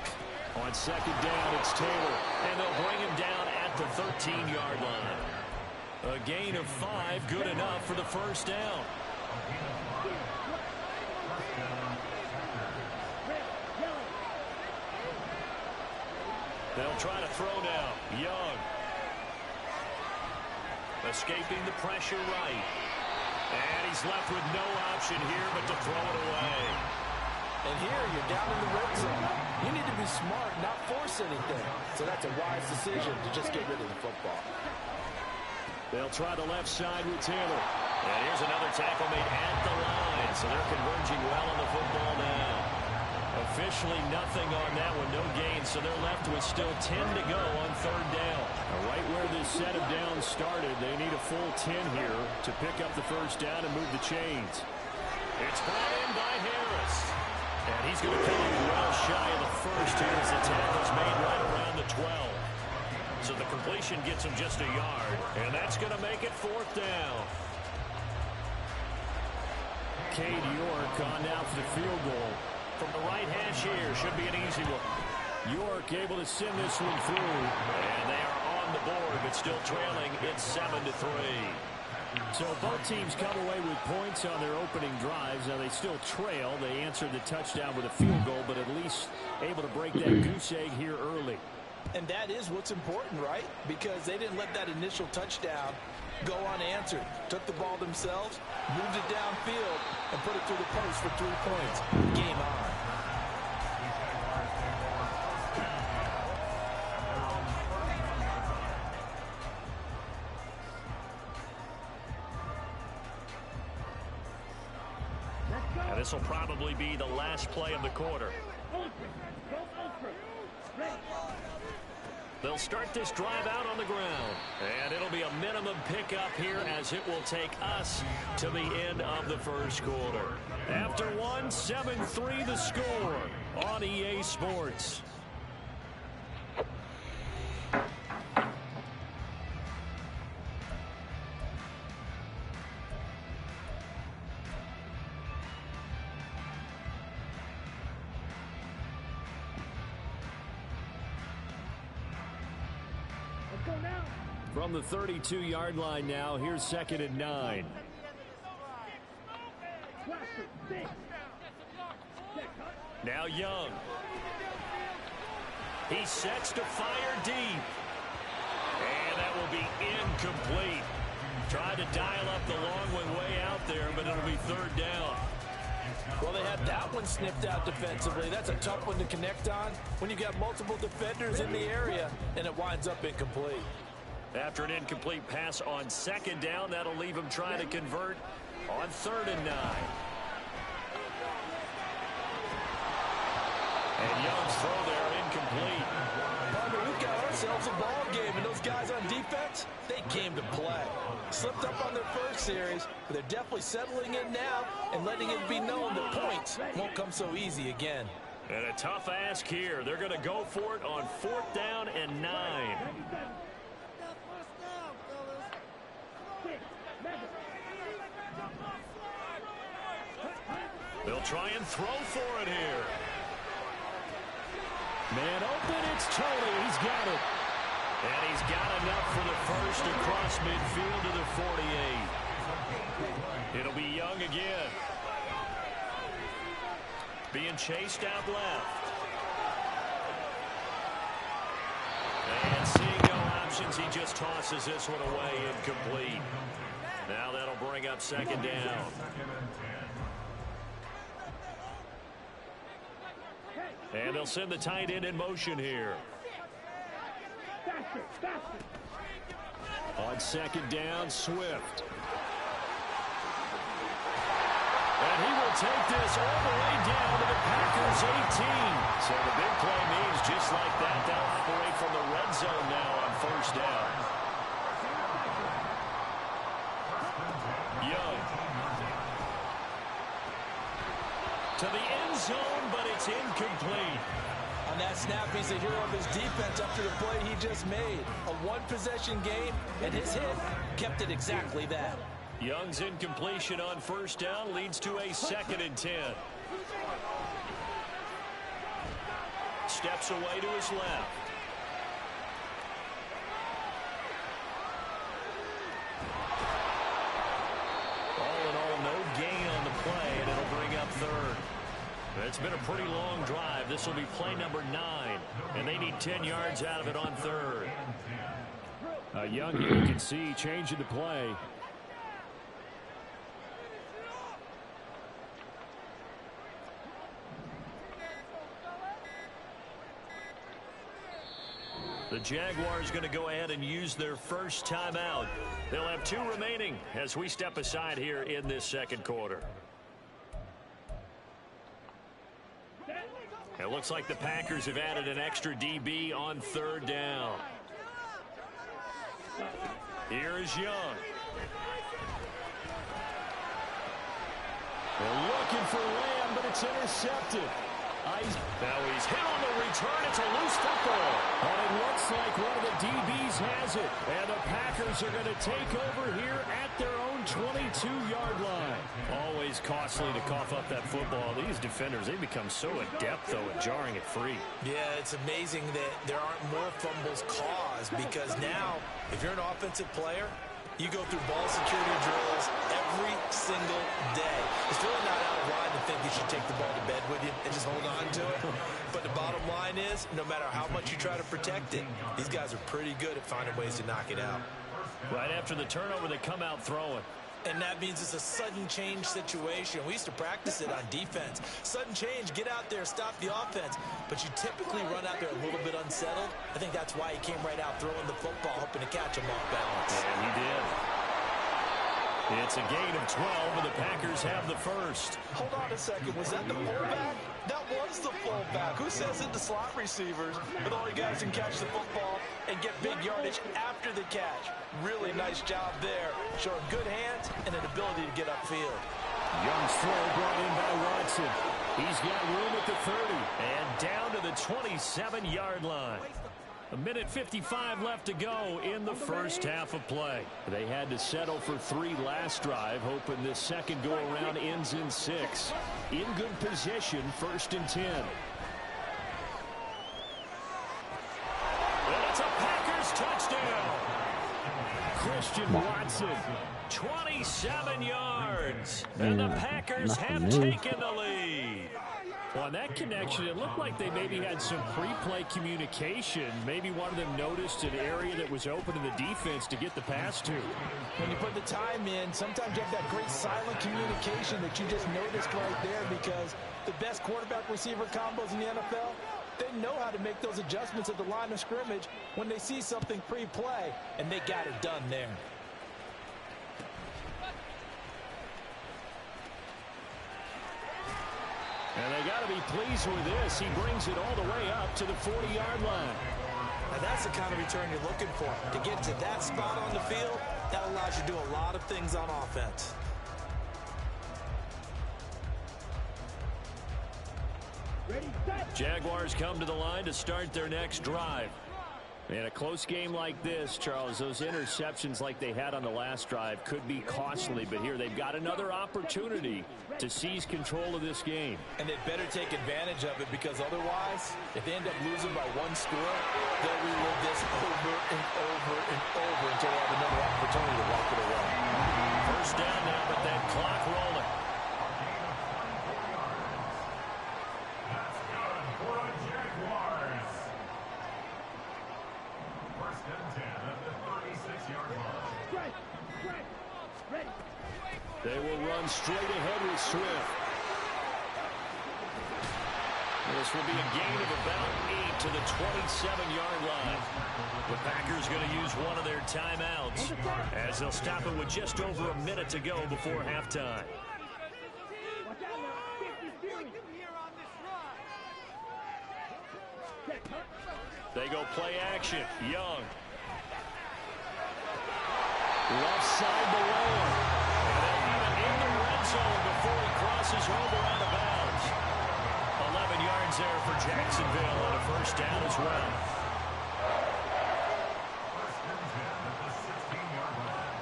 On 2nd down, it's Taylor, and they'll bring him down at the 13-yard line. A gain of 5, good enough for the 1st down. They'll try to throw now. Young. Escaping the pressure right. And he's left with no option here but to throw it away. And here you're down in the red zone. You need to be smart, not force anything. So that's a wise decision to just get rid of the football. They'll try the left side with Taylor. And here's another tackle made at the line. So they're converging well on the football now. Officially nothing on that one, no gain, so they're left with still 10 to go on 3rd down. Right where this set of downs started, they need a full 10 here to pick up the 1st down and move the chains. It's brought in by Harris. And he's going to come up well shy of the 1st here as the tackle's made right around the 12. So the completion gets him just a yard, and that's going to make it 4th down. Cade York on now for the field goal. From the right hash here, should be an easy one. York able to send this one through. And they are on the board, but still trailing. It's 7-3. So both teams come away with points on their opening drives. Now they still trail. They answered the touchdown with a field goal, but at least able to break that goose egg here early. And that is what's important, right? Because they didn't let that initial touchdown go unanswered. Took the ball themselves, moved it downfield, and put it through the post for 3 points. Game on. And this will probably be the last play of the quarter. They'll start this drive out on the ground. And it'll be a minimum pickup here as it will take us to the end of the 1st quarter. After 1, 7-3 the score on EA Sports. From the 32-yard line now, here's 2nd and 9. Now Young. He sets to fire deep. And that will be incomplete. Tried to dial up the long one way out there, but it'll be third down. Well, they had that one snipped out defensively. That's a tough one to connect on when you've got multiple defenders in the area, and it winds up incomplete. After an incomplete pass on second down, that'll leave him trying to convert on 3rd and 9. And Young's throw there incomplete. Bobby, we've got ourselves a ball game, and those guys on defense, they came to play. Slipped up on their first series, but they're definitely settling in now and letting it be known that points won't come so easy again. And a tough ask here. They're going to go for it on 4th down and 9. They'll try and throw for it here. Man open, it's Tony. He's got it. And he's got enough for the first across midfield to the 48. It'll be Young again. Being chased out left. And seeing no options, he just tosses this one away incomplete. Now that'll bring up 2nd down. And they'll send the tight end in motion here. On 2nd down, Swift. And he will take this all the way down to the Packers' 18. So the big play means just like that, they'll operate from the red zone now on 1st down. Young. To the end zone, but it's incomplete. On that snap, he's the hero of his defense after the play he just made. A one-possession game, and his hit kept it exactly that. Young's incompletion on 1st down leads to a 2nd and 10. Steps away to his left. All in all, no gain on the play, and it'll bring up 3rd. It's been a pretty long drive. This will be play number 9, and they need 10 yards out of it on 3rd. Young, you can see, changing the play. The Jaguars going to go ahead and use their first timeout. They'll have 2 remaining as we step aside here in this 2nd quarter. It looks like the Packers have added an extra DB on 3rd down. Here is Young. They're looking for Lamb, but it's intercepted. Now he's hit on the return. It's a loose football. And it looks like one of the DBs has it. And the Packers are going to take over here at their own 22-yard line. Always costly to cough up that football. These defenders, they become so adept, though, at jarring it free. Yeah, it's amazing that there aren't more fumbles caused, because now, if you're an offensive player, you go through ball security drills every single day. It's really not out of line to think you should take the ball to bed with you and just hold on to it. But the bottom line is, no matter how much you try to protect it, these guys are pretty good at finding ways to knock it out. Right after the turnover, they come out throwing. And that means it's a sudden change situation. We used to practice it on defense. Sudden change, get out there, stop the offense. But you typically run out there a little bit unsettled. I think that's why he came right out throwing the football, hoping to catch him off balance. And he did. It's a gain of 12, and the Packers have the first. Hold on a second. Was that the fullback? That was the fullback. Who says it? The slot receivers are the only guys who can catch the football and get big yardage after the catch. Really nice job there. Showing good hands and an ability to get upfield. Young's throw brought in by Watson. He's got room at the 30 and down to the 27-yard line. 1:55 left to go in the first half of play. They had to settle for 3 last drive, hoping this second go-around ends in 6. In good position, 1st and 10. And it's a Packers touchdown. Christian Watson 27 yards. And the Packers have taken the lead. Well, on that connection, it looked like they maybe had some pre-play communication. Maybe one of them noticed an area that was open to the defense to get the pass to. When you put the time in, sometimes you have that great silent communication that you just noticed right there, because the best quarterback-receiver combos in the NFL, they know how to make those adjustments at the line of scrimmage when they see something pre-play, and they got it done there. And they got to be pleased with this. He brings it all the way up to the 40-yard line. Now that's the kind of return you're looking for. To get to that spot on the field, that allows you to do a lot of things on offense. Jaguars come to the line to start their next drive. In a close game like this, Charles, those interceptions like they had on the last drive could be costly, but here they've got another opportunity to seize control of this game. And they better take advantage of it, because otherwise, if they end up losing by one score, they'll relive this over and over and over until they have another opportunity to walk it away. First down now, but that clock rolling. That's good for a Jaguars. First and 10 at the 36-yard line. They will run straight ahead with Swift. This will be a gain of about 8 to the 27-yard line. The Packers going to use one of their timeouts as they'll stop it with just over a minute to go before halftime. They go play action. Young. Left side to Lower. And they'll have it in the red zone before he crosses over out of bounds. 11 yards there for Jacksonville on a first down as well. First and 10 at the 16-yard line.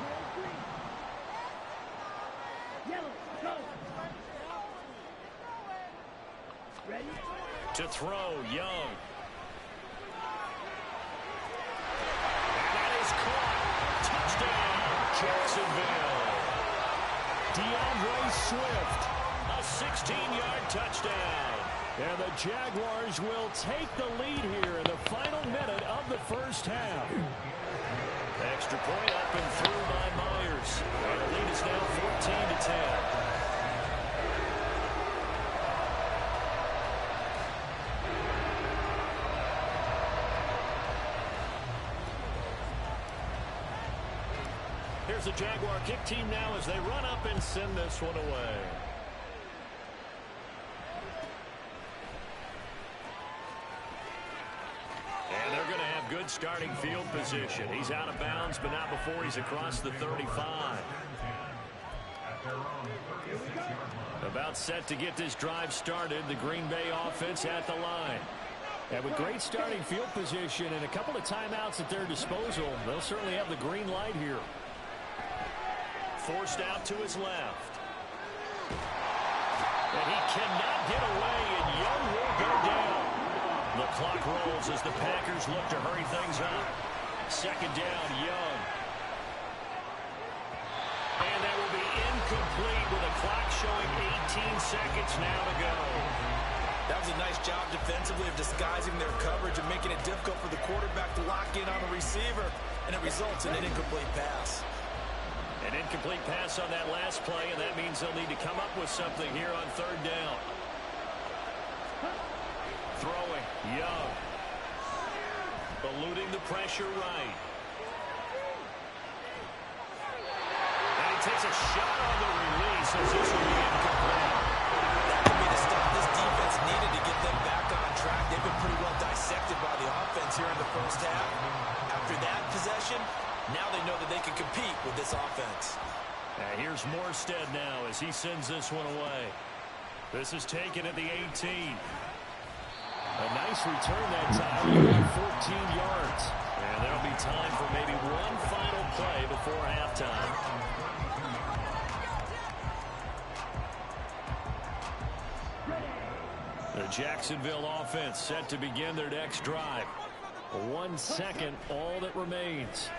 To throw, Young. Jacksonville. DeAndre Swift. A 16-yard touchdown. And the Jaguars will take the lead here in the final minute of the first half. Extra point up and through by Myers. And the lead is now 14-10. Here's the Jaguar kick team now as they run up and send this one away. And they're going to have good starting field position. He's out of bounds, but not before he's across the 35. About set to get this drive started. The Green Bay offense at the line. And with great starting field position and a couple of timeouts at their disposal, they'll certainly have the green light here. Forced out to his left. And he cannot get away, and Young will go down. The clock rolls as the Packers look to hurry things up. Second down, Young. And that will be incomplete with a clock showing 18 seconds now to go. That was a nice job defensively of disguising their coverage and making it difficult for the quarterback to lock in on the receiver, and it results in an incomplete pass. An incomplete pass on that last play, and that means they'll need to come up with something here on third down. Throwing, Young. Eluding the pressure right. And he takes a shot on the release as this will be incomplete. That could be the stuff this defense needed to get them back on track. They've been pretty well dissected by the offense here in the first half. After that possession, now they know that they can compete with this offense. Here's Morstead now as he sends this one away. This is taken at the 18. A nice return that time. 14 yards. And there'll be time for maybe one final play before halftime. The Jacksonville offense set to begin their next drive. 1 second, all that remains.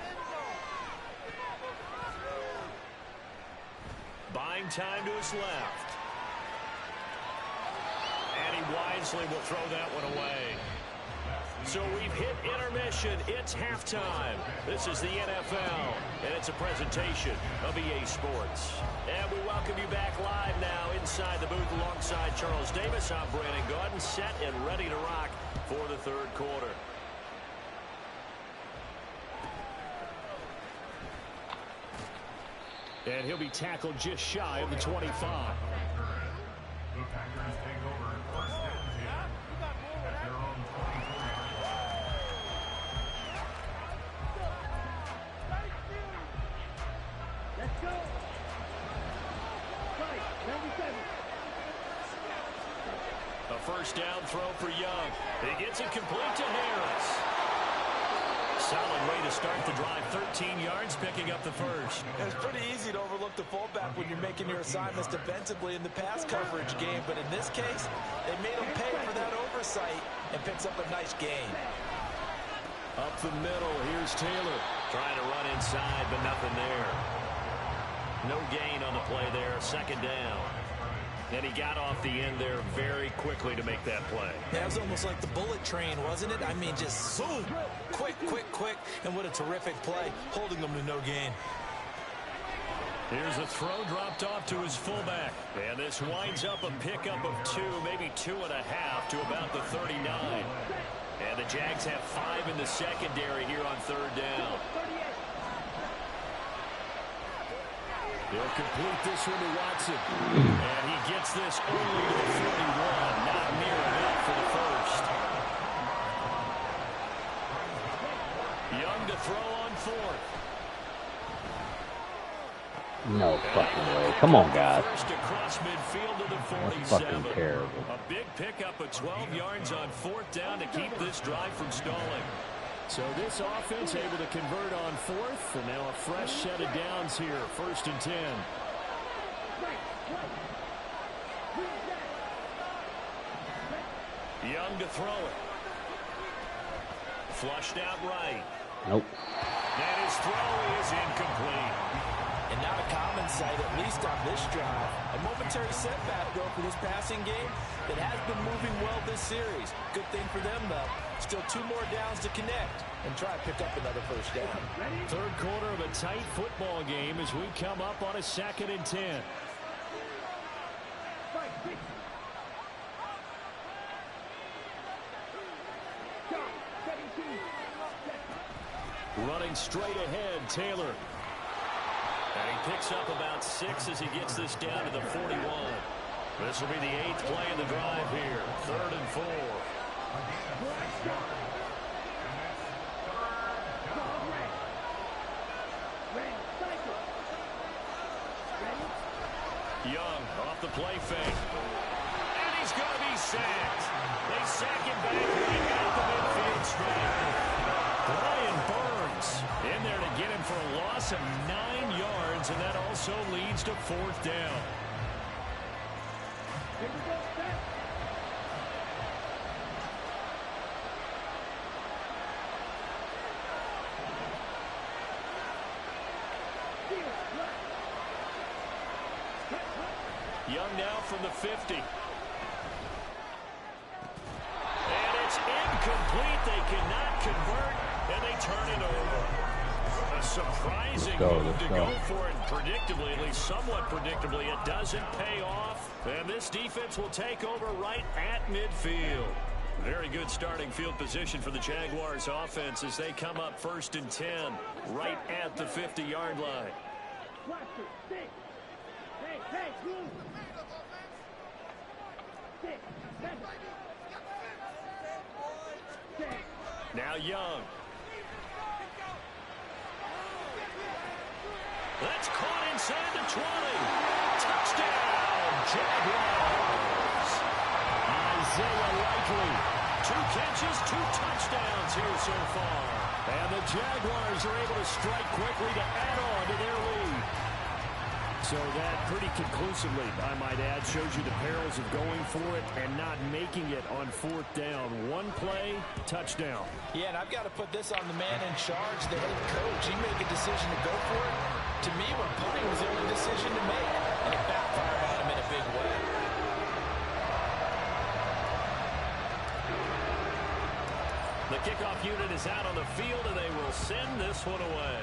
Buying time to his left. And he wisely will throw that one away. So we've hit intermission. It's halftime. This is the NFL, and it's a presentation of EA Sports. And we welcome you back live now inside the booth alongside Charles Davis. I'm Brandon Gaudin, set and ready to rock for the third quarter. And he'll be tackled just shy of the 25. The Packers take over first and 10 at their own 24-yard line. Let's go. Right, 97. A first down throw for Young. He gets it complete to Harris. Solid way to start the drive. 13 yards, picking up the first. It's pretty easy to overlook the fullback when you're making your assignments defensively in the pass coverage game, but in this case, they made him pay for that oversight and picks up a nice gain. Up the middle, here's Taylor. Trying to run inside, but nothing there. No gain on the play there, second down. And he got off the end there very quickly to make that play. That was almost like the bullet train, wasn't it? I mean, just zoom, quick, and what a terrific play, holding them to no gain. Here's a throw dropped off to his fullback. And this winds up a pickup of 2, maybe 2.5 to about the 39. And the Jags have 5 in the secondary here on third down. They'll complete this one to Watson. And he gets this only to the 41. Not near enough for the first. Young to throw on fourth. No fucking way. Come on, guys. First across midfield to the 47. That's fucking terrible. A big pickup of 12 yards on fourth down to keep this drive from stalling. So this offense able to convert on fourth, and now a fresh set of downs here, first and 10. Young to throw it. Flushed out right. Nope. And his throw is incomplete. And not a common sight, at least on this drive. A momentary setback, though, for this passing game that has been moving well this series. Good thing for them, though. Still 2 more downs to connect and try to pick up another first down. Third quarter of a tight football game as we come up on a second and 10. Running straight ahead, Taylor. And he picks up about 6 as he gets this down to the 41. This will be the 8th play of the drive here. 3rd and 4. Young off the play fake. And he's going to be sacked. They sack him back right out the midfield stripe. Brian Burns in there to get him for a loss of 9 yards, and that also leads to 4th down. Young now from the 50. And it's incomplete. They cannot convert, and they turn it over. A surprising move to go for it. Predictably, at least somewhat predictably, it doesn't pay off. And this defense will take over right at midfield. Very good starting field position for the Jaguars offense as they come up 1st and 10 right at the 50-yard line. Now Young. That's caught inside the 20. Touchdown, Jaguars. Isaiah Likely. 2 catches, 2 touchdowns here so far. And the Jaguars are able to strike quickly to add on to their lead. So that pretty conclusively, I might add, shows you the perils of going for it and not making it on 4th down. 1 play, touchdown. Yeah, and I've got to put this on the man in charge, the head coach. He made a decision to go for it. To me, when punting was the only decision to make. And Kickoff unit is out on the field, and they will send this one away.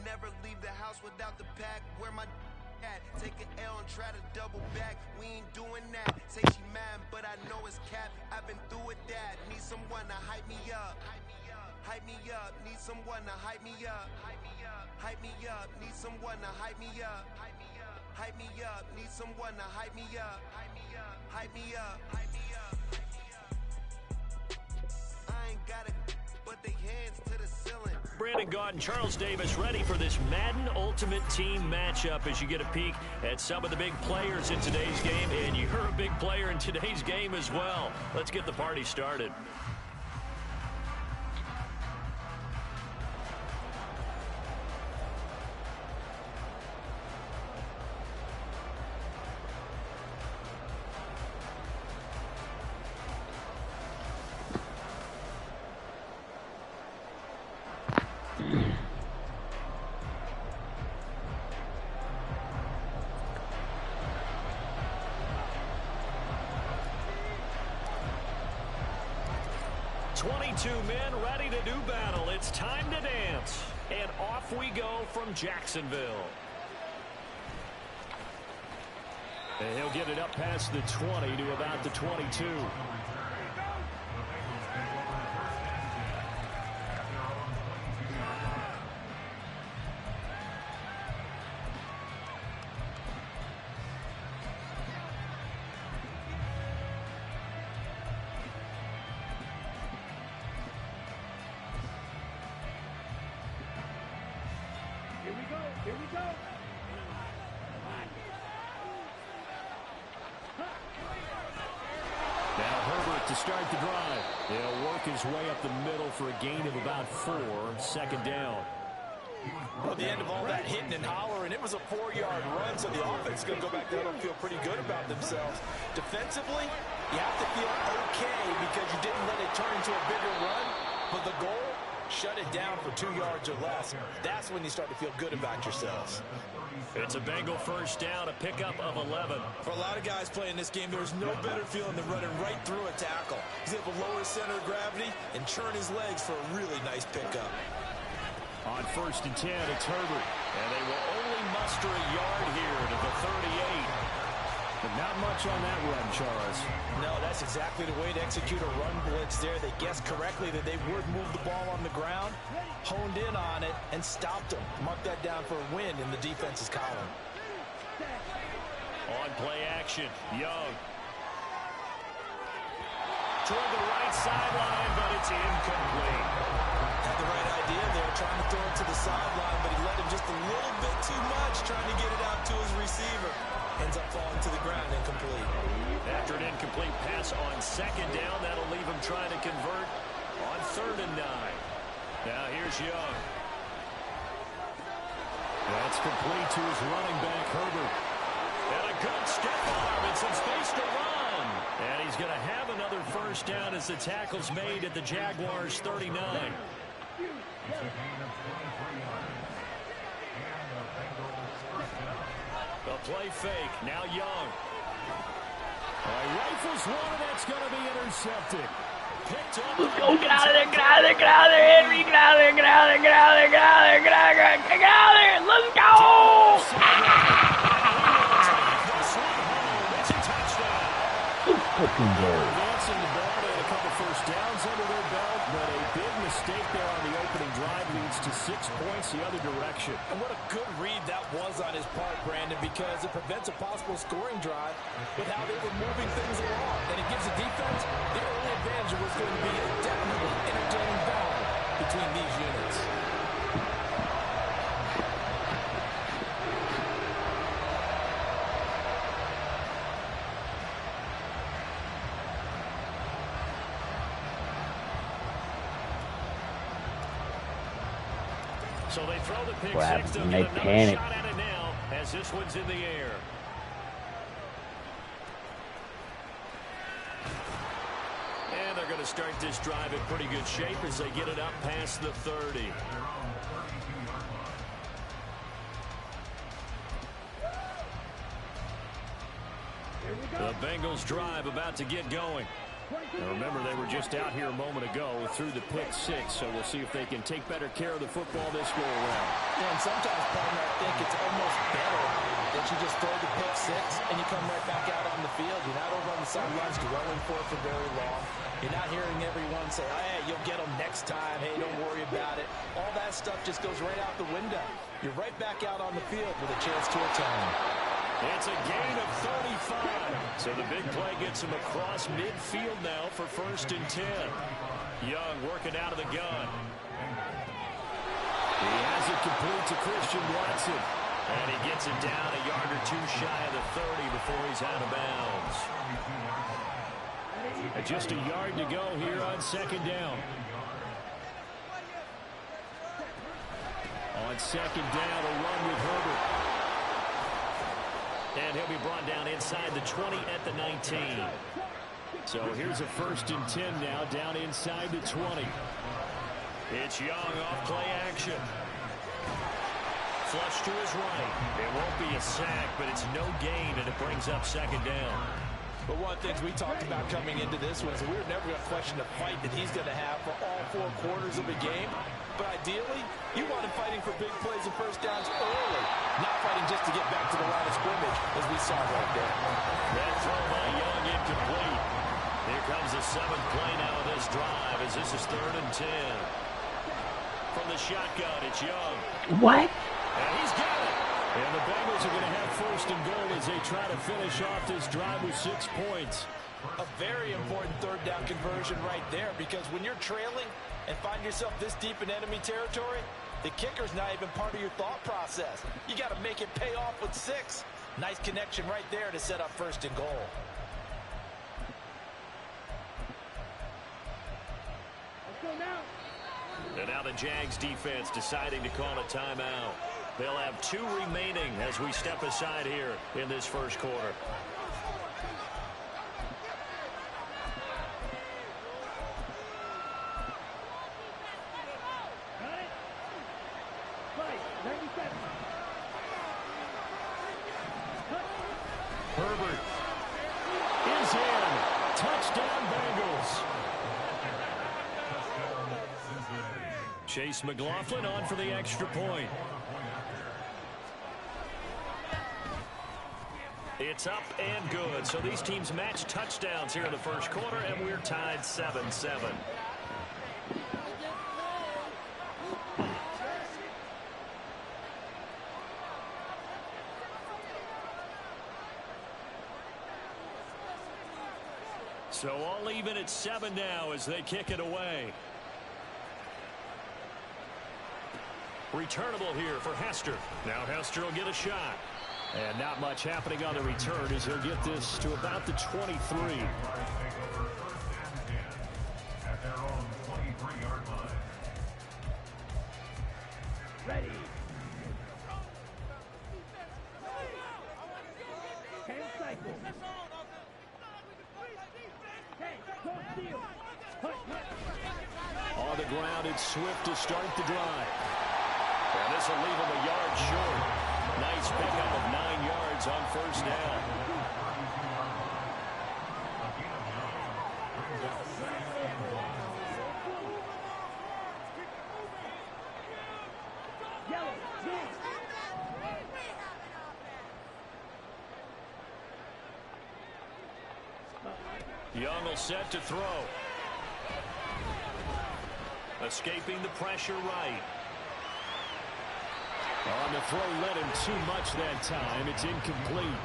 Never leave the house without the pack. Where my at? Take an L and try to double back. We ain't doing that. Say she mad, but I know it's cap. I've been through with that. Need someone to hype me up. Hype me up. Need someone to hype me up. Hype me up. Need someone to hype me up. Hype me up. Need someone to hype me up. Hype me up. I ain't got it, but they hands to the ceiling. Brandon Gaud and Charles Davis ready for this Madden Ultimate Team matchup as you get a peek at some of the big players in today's game, and you're a big player in today's game as well. Let's get the party started. Men ready to do battle. It's time to dance. And off we go from Jacksonville. And he'll get it up past the 20 to about the 22. Here we go. Now Herbert to start the drive. He'll work his way up the middle for a gain of about 4. Second down. Well, at the end of all that hitting and hollering, it was a 4-yard run, so the offense is going to go back there and feel pretty good about themselves. Defensively, you have to feel okay because you didn't let it turn into a bigger run, but the goal, shut it down for 2 yards or less. That's when you start to feel good about yourselves. It's a Bengal first down, a pickup of 11. For a lot of guys playing this game, there's no better feeling than running right through a tackle. He's able to lower his center of gravity and churn his legs for a really nice pickup. On 1st and 10, it's Herbert. And they will only muster a yard here to the 38. But not much on that run, Charles. No, that's exactly the way to execute a run blitz there. They guessed correctly that they would move the ball on the ground, honed in on it, and stopped them. Mark that down for a win in the defense's column. On play action, Young. Toward the right sideline, but it's incomplete. Had the right idea there, trying to throw it to the sideline, but he let him just a little bit too much, trying to get it out to his receiver. Ends up falling to the ground, incomplete. After an incomplete pass on 2nd down, that'll leave him trying to convert on 3rd and 9. Now here's Young. That's complete to his running back, Herbert. And a good stiff arm and some space to run. And he's going to have another first down as the tackle's made at the Jaguars' 39. A play fake. Now Young. Rifles one, and that's going to be intercepted. Picked up. Let's go. Get out of there. Get out of there. Get out of there, Henry. Get out of there. Get out of there. Get out of there. Get out of there. Get out of there. Get out of there. Let's go. It's a touchdown. Fucking goal. Advancing the ball, they had a couple first downs under their belt, but a big mistake there on the opening drive leads to 6 points the other direction. And what a good read that was on his part, Brandon, because it prevents a possible scoring drive with how they were moving things along. And it gives the defense the early advantage of what's going to be a definitely entertaining battle between these units. So they throw the pick What six. happens They'll when get they another panic? shot at it now as this one's in the air. And they're going to start this drive in pretty good shape as they get it up past the 30. The Bengals drive about to get going. Now remember, they were just out here a moment ago through the pick six, so we'll see if they can take better care of the football this go around. Yeah, and sometimes, partner, I think it's almost better that you just throw the pick six and you come right back out on the field. You're not over on the sidelines dwelling for it for very long. You're not hearing everyone say, hey, you'll get them next time. Hey, don't worry about it. All that stuff just goes right out the window. You're right back out on the field with a chance to atone. It's a gain of 35. So the big play gets him across midfield now for 1st and 10. Young working out of the gun. He has it complete to Christian Watson. And he gets it down a yard or two shy of the 30 before he's out of bounds. And just a yard to go here on 2nd down. On 2nd down, a run with Herbert. And he'll be brought down inside the 20 at the 19. So here's a 1st and 10 now, down inside the 20. It's Young off play action. Flush to his right. It won't be a sack, but it's no gain, and it brings up 2nd down. But one of the things we talked about coming into this one is we were never going to question the fight that he's going to have for all 4 quarters of a game. But ideally, you want him fighting for big plays and first downs early, not fighting just to get back to the line of scrimmage, as we saw right there. That throw by Young incomplete. Here comes the 7th play now of this drive as this is 3rd and 10. From the shotgun, it's Young. What? And he's got it. And the Bengals are going to have 1st and goal as they try to finish off this drive with 6 points. A very important 3rd down conversion right there, because when you're trailing and find yourself this deep in enemy territory, the kicker's not even part of your thought process. You got to make it pay off with 6. Nice connection right there to set up 1st and goal. And now the Jags defense deciding to call a timeout. They'll have 2 remaining as we step aside here in this 1st quarter. Herbert is in. Touchdown, Bengals. Chase McLaughlin on for the extra point. It's up and good. So these teams match touchdowns here in the 1st quarter, and we're tied 7-7. So all even at 7 now as they kick it away. Returnable here for Hester. Now Hester will get a shot. And not much happening on the return as he'll get this to about the 23. At their own 23-yard line. Ready. 10 cycles. On the ground, it's Swift to start the drive. And this will leave him a yard short. Nice pickup of 9 yards on 1st down. Young will set to throw. Escaping the pressure right. On the throw, led him too much that time. It's incomplete.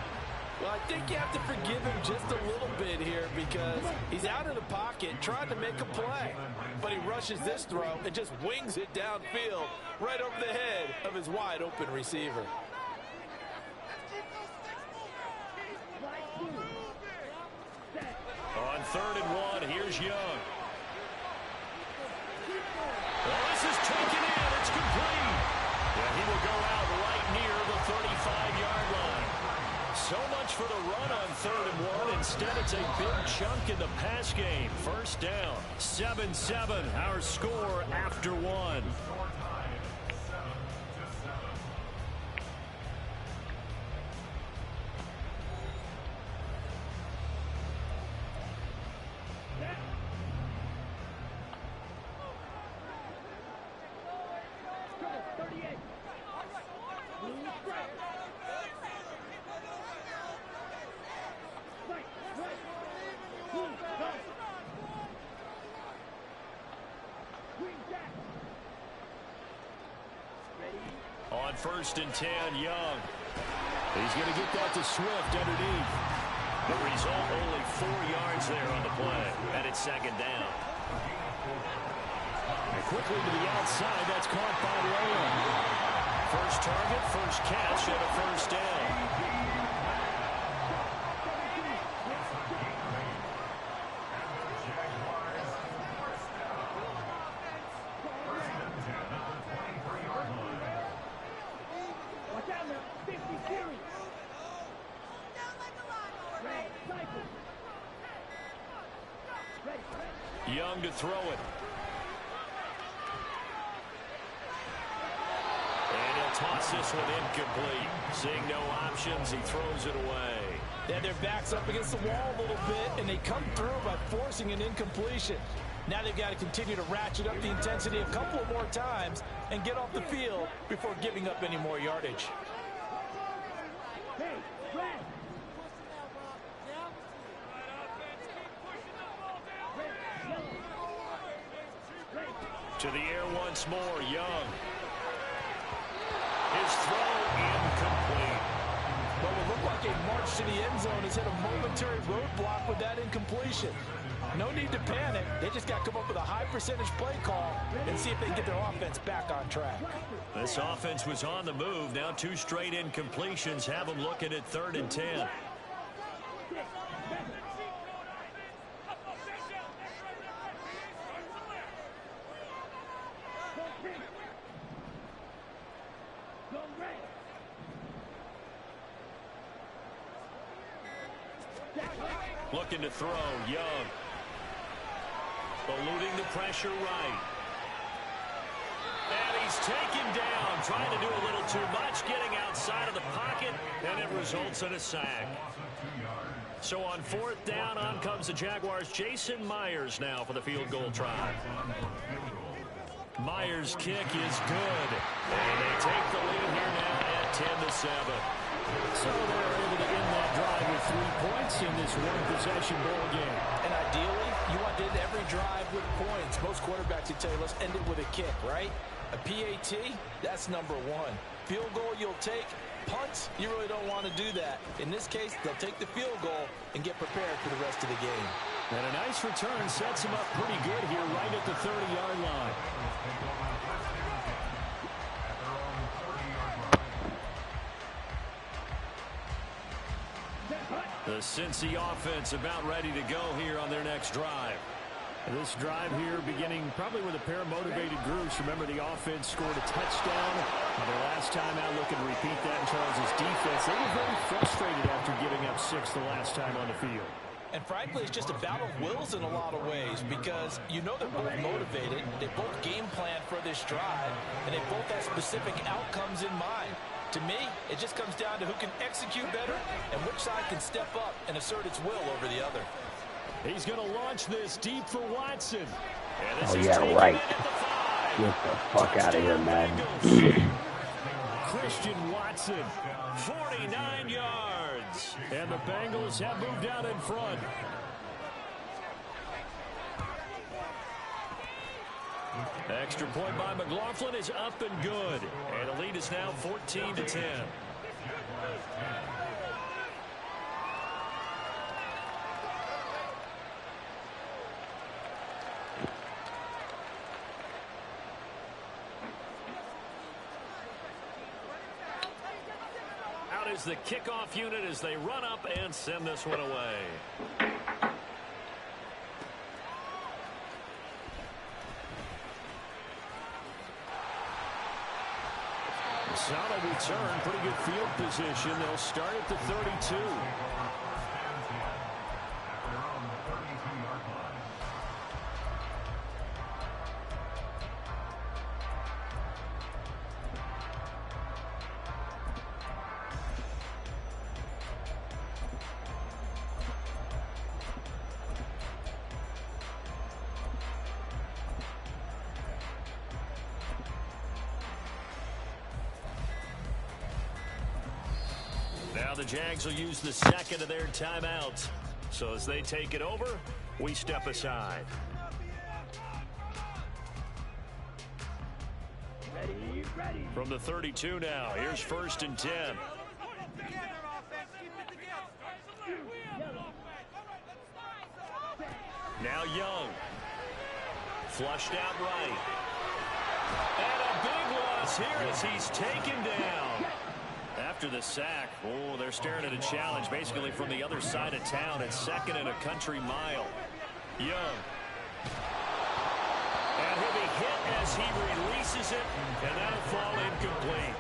Well, I think you have to forgive him just a little bit here because he's out of the pocket trying to make a play. But he rushes this throw and just wings it downfield right over the head of his wide open receiver. On 3rd and 1, here's Young. Well, this is taken in. It's complete. gets a big chunk in the pass game. First down. 7-7, our score after one. On 1st and 10, Young. He's going to get that to Swift underneath. The result, only 4 yards there on the play. And it's 2nd down. And quickly to the outside, that's caught by Lamb. First target, first catch, and a 1st down. Young to throw it. And he'll toss this one incomplete. Seeing no options, he throws it away. They had their backs up against the wall a little bit, and they come through by forcing an incompletion. Now they've got to continue to ratchet up the intensity a couple of more times and get off the field before giving up any more yardage. To the air once more, Young. His throw incomplete. Well, it looked like a march to the end zone has hit a momentary roadblock with that incompletion. No need to panic. They just got to come up with a high percentage play call and see if they can get their offense back on track. This offense was on the move. Now 2 straight incompletions have them looking at 3rd and 10. Looking to throw, Young. Eluding the pressure right. And he's taken down, trying to do a little too much, getting outside of the pocket, and it results in a sack. So on 4th down, on comes the Jaguars' Jason Myers now for the field goal try. Myers' kick is good, and they take the lead here now at 10-7. So they're able to end that drive with 3 points in this one-possession ball game. And ideally, you want to end every drive with points. Most quarterbacks would tell you, let's end it with a kick, right? A PAT, that's number 1. Field goal you'll take. Punts, you really don't want to do that. In this case, they'll take the field goal and get prepared for the rest of the game. And a nice return sets him up pretty good here right at the 30-yard line. The Cincy offense about ready to go here on their next drive. And this drive here beginning probably with a pair of motivated groups. Remember, the offense scored a touchdown. The last time out, looking to repeat that in Charles' defense. They were very frustrated after giving up 6 the last time on the field. And frankly, it's just a battle of wills in a lot of ways because you know they're both motivated. They both game plan for this drive, and they both have specific outcomes in mind. To me, it just comes down to who can execute better and which side can step up and assert its will over the other. He's going to launch this deep for Watson. Oh, yeah, right. Get the fuck out of here, man. Christian Watson, 49 yards. And the Bengals have moved out in front. Extra point by McLaughlin is up and good. And the lead is now 14-10. Out is the kickoff unit as they run up and send this one away. Solid return, pretty good field position. They'll start at the 32. Now the Jags will use the second of their timeouts. So as they take it over, we step aside. From the 32 now, here's 1st and 10. Now Young. Flushed out right. And a big loss here as he's taken down. After the sack, oh, they're staring at a challenge basically from the other side of town. It's 2nd and a country mile. Young. And he'll be hit as he releases it, and that'll fall incomplete.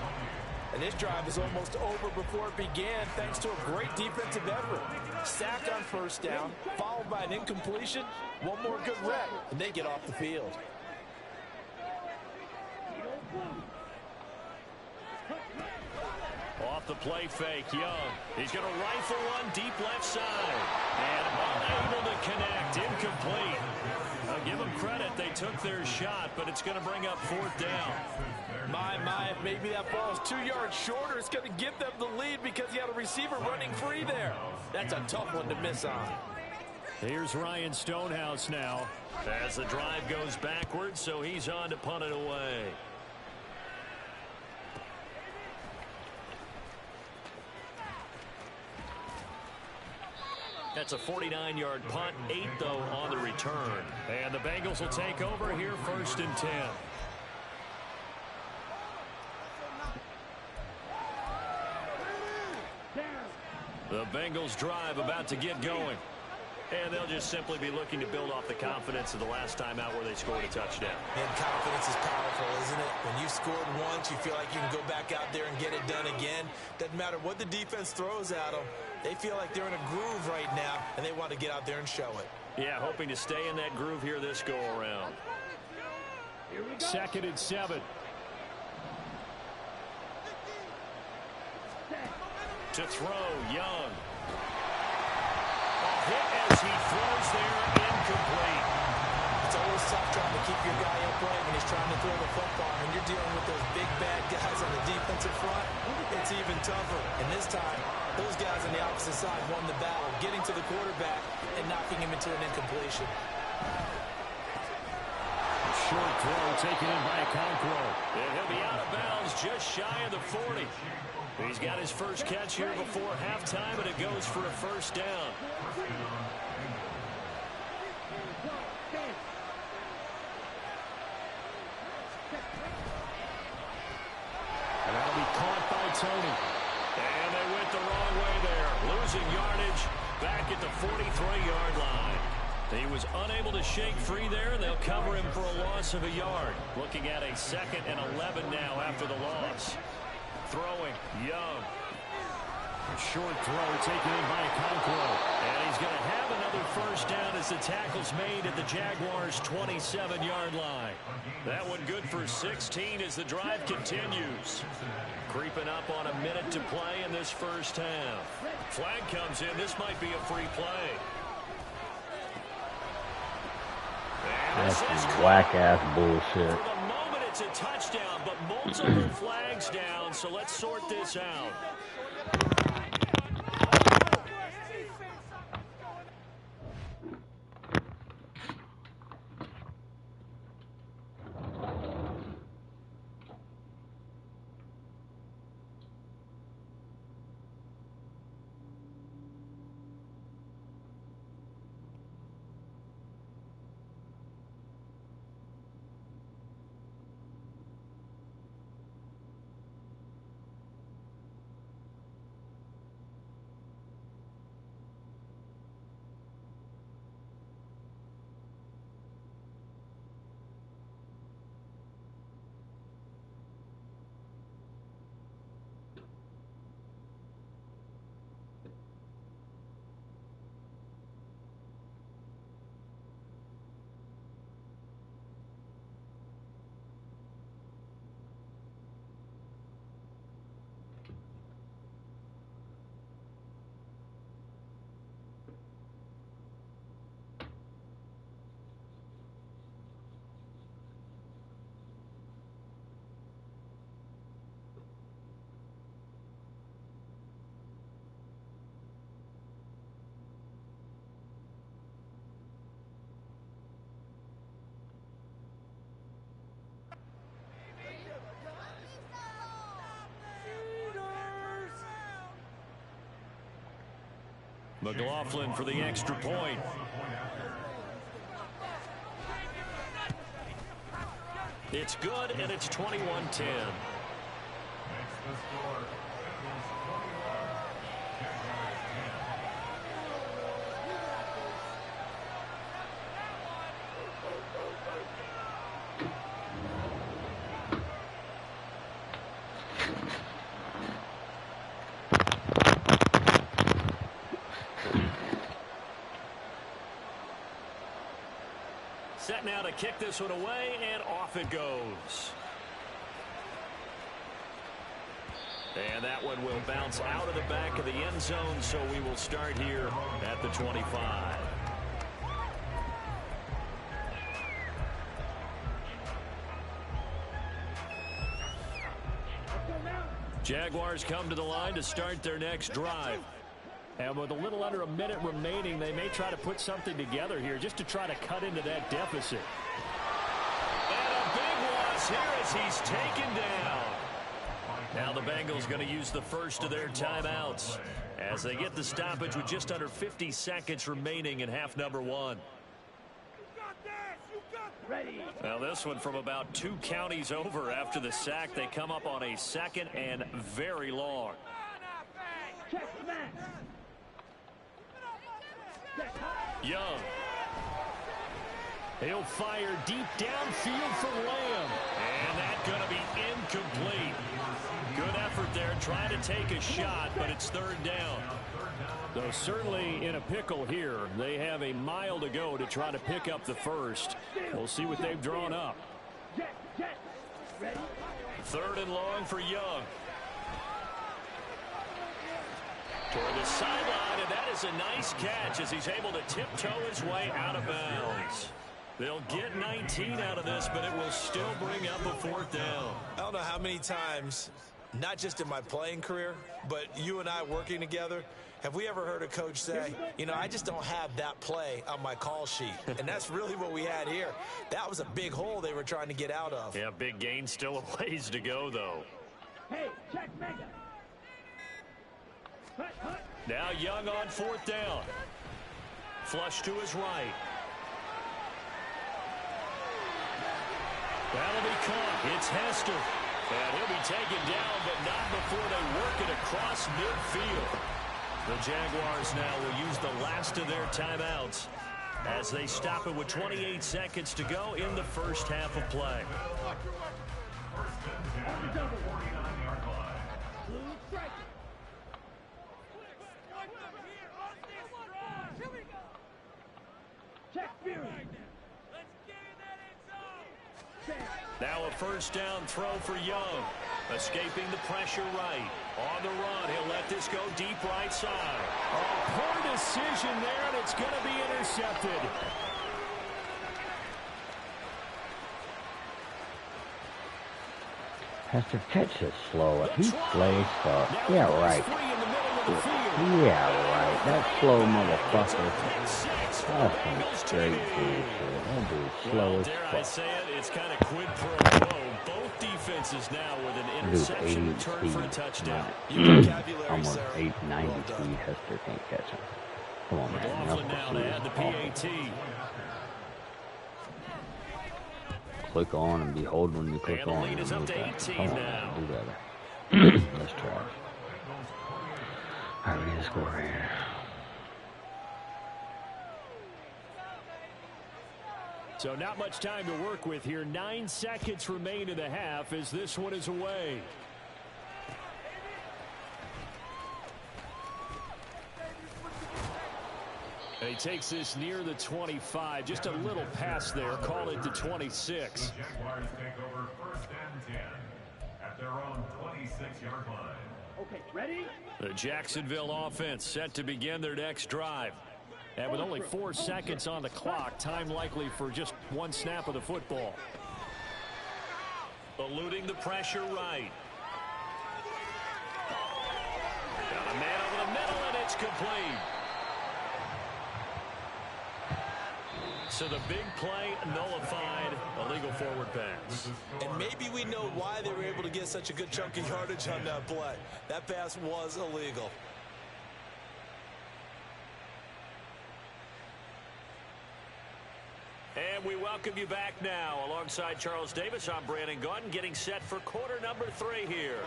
And this drive is almost over before it began thanks to a great defensive effort. Sack on 1st down, followed by an incompletion. One more good rep, and they get off the field. Off the play fake, Young. He's going to rifle one deep left side. And unable to connect, incomplete. I'll give them credit, they took their shot, but it's going to bring up 4th down. My, if maybe that ball is 2 yards shorter, it's going to give them the lead because he had a receiver running free there. That's a tough one to miss on. Here's Ryan Stonehouse now as the drive goes backwards, so he's on to punt it away. That's a 49-yard punt, 8 though on the return. And the Bengals will take over here 1st and 10. The Bengals drive about to get going. And they'll just simply be looking to build off the confidence of the last time out where they scored a touchdown. And confidence is powerful, isn't it? When you've scored once, you feel like you can go back out there and get it done again. Doesn't matter what the defense throws at them. They feel like they're in a groove right now, and they want to get out there and show it. Yeah, hoping to stay in that groove here this go-around. 2nd and 7. To throw, Young. A hit as he throws there, incomplete. It's always tough trying to keep your guy upright when he's trying to throw the football. When you're dealing with those big, bad guys on the defensive front, it's even tougher. And this time, those guys on the opposite side won the battle, getting to the quarterback and knocking him into an incompletion. Short throw taken in by Conquo. And he'll be out of bounds just shy of the 40. He's got his first catch here before halftime, and it goes for a 1st down. And that'll be caught by Tony. And they went the wrong way there. Losing yardage back at the 43-yard line. He was unable to shake free there, and they'll cover him for a loss of a yard. Looking at a 2nd and 11 now after the loss. Throwing, Young. A short throw taken in by Conquo. And he's going to have another 1st down as the tackle's made at the Jaguars' 27-yard line. That one good for 16 as the drive continues. Creeping up on a minute to play in this 1st half. Flag comes in. This might be a free play. That's some whack-ass bullshit. For the moment, it's a touchdown, but multiple flags down, so let's sort this out. McLaughlin for the extra point. It's good, and it's 21-10. Makes the score. Bengals 21, Jaguars 10. Set now to kick this one away, and off it goes. And that one will bounce out of the back of the end zone, so we will start here at the 25. Jaguars come to the line to start their next drive. And with a little under a minute remaining, they may try to put something together here just to try to cut into that deficit. And a big loss here as he's taken down. Now the Bengals going to use the first of their timeouts as they get the stoppage with just under 50 seconds remaining in half number one. Now this one from about 2 counties over after the sack. They come up on a second and very long. Young. He'll fire deep downfield for Lamb. And that's going to be incomplete. Good effort there trying to take a shot, but it's third down. Though certainly in a pickle here. They have a mile to go to try to pick up the first. We'll see what they've drawn up. Third and long for Young. Toward the sideline, and that is a nice catch as he's able to tiptoe his way out of bounds. They'll get 19 out of this, but it will still bring up a fourth down. I don't know how many times, not just in my playing career, but you and I working together, have we ever heard a coach say, you know, I just don't have that play on my call sheet. And that's really what we had here. That was a big hole they were trying to get out of. Yeah, big gain, still a ways to go, though. Hey, check Mega. Now Young on fourth down. Flush to his right. That'll be caught. It's Hester. And he'll be taken down, but not before they work it across midfield. The Jaguars now will use the last of their timeouts as they stop it with 28 seconds to go in the first half of play. First and 10 at the 49-yard line. Now a first down throw for Young. Escaping the pressure right. On the run, he'll let this go deep right side. Oh, poor decision there, and it's going to be intercepted. Hester, catch this slow. He plays stuff. Yeah, right. Yeah, right. That slow motherfucker. That's some straight bullshit. That dude's slow as Dare I fuck. say it, it's kind of quid pro quo. Both defenses now with an interception return for a touchdown. Almost 890 speed. Hester can't catch him. Come on, man. McLaughlin now to add the PAT. Click on and behold when you click And the on. lead is up to 18 Come on, now. do better. Let's try. All right, we need to score here. So not much time to work with here. 9 seconds remain in the half as this one is away. And he takes this near the 25. Just a little pass there. Call it the 26. The Jaguars take over first and 10 at their own 26-yard line. Okay, ready? The Jacksonville offense set to begin their next drive. And with only 4 seconds on the clock, time likely for just one snap of the football. Eluding the pressure right. Got a man over the middle, and it's complete. So the big play nullified, illegal forward pass. And maybe we know why they were able to get such a good chunk of yardage on that play. That pass was illegal. welcome you back now. Alongside Charles Davis, I'm Brandon Gunn, getting set for quarter number 3 here.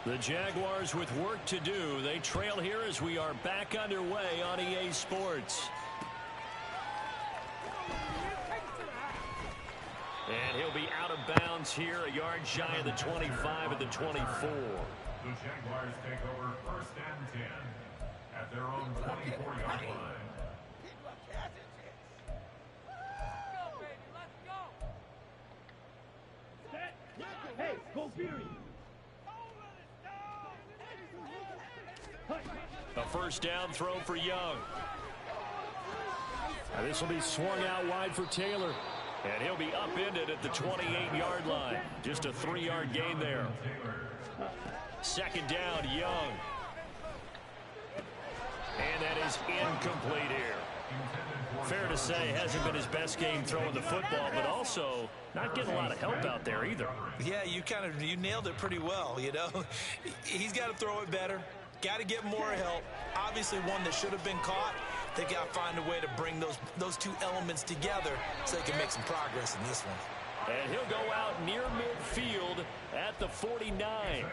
The Jaguars with work to do. They trail here as we are back underway on EA Sports. And he'll be out of bounds here, a yard shy of the 25 at the 24. The Jaguars take over 1st and 10 at their own 24-yard line. Hey, go Fury! A first down throw for Young. Now this will be swung out wide for Taylor. And he'll be upended at the 28-yard line. Just a 3-yard gain there. Second down, Young. And that is incomplete here. Fair to say, hasn't been his best game throwing the football, but also not getting a lot of help out there either. Yeah, you nailed it pretty well, you know. He's got to throw it better. Got to get more help. Obviously one that should have been caught. They got to find a way to bring those two elements together so they can make some progress in this one. And he'll go out near midfield at the 49.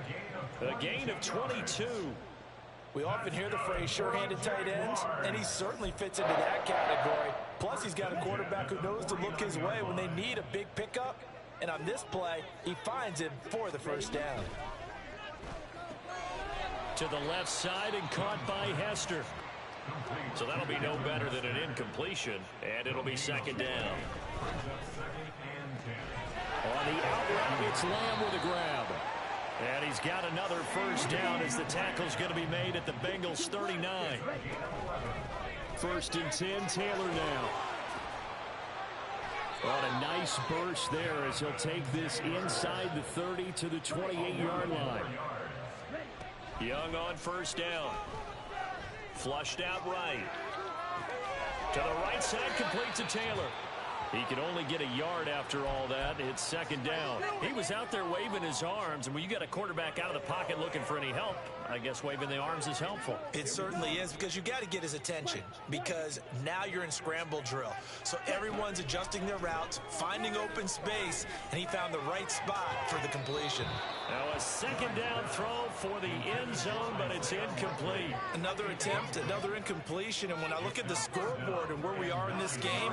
A gain of 22. We often hear the phrase sure-handed tight ends, and he certainly fits into that category. Plus, he's got a quarterback who knows to look his way when they need a big pickup. And on this play, he finds him for the first down. To the left side and caught by Hester. So that'll be no better than an incompletion, and it'll be second down. On the out route, it's Lamb with a grab. And he's got another first down as the tackle's going to be made at the Bengals 39. 1st and 10, Taylor now. On a nice burst there as he'll take this inside the 30 to the 28-yard line. Young on first down. Flushed out right. To the right side, complete to Taylor. He can only get a yard after all that. It's second down. He was out there waving his arms, and when you got a quarterback out of the pocket looking for any help, I guess waving the arms is helpful. It certainly is, because you got to get his attention, because now you're in scramble drill. So everyone's adjusting their routes, finding open space, and he found the right spot for the completion. Now a second down throw for the end zone, but it's incomplete. Another attempt, another incompletion, and when I look at the scoreboard and where we are in this game,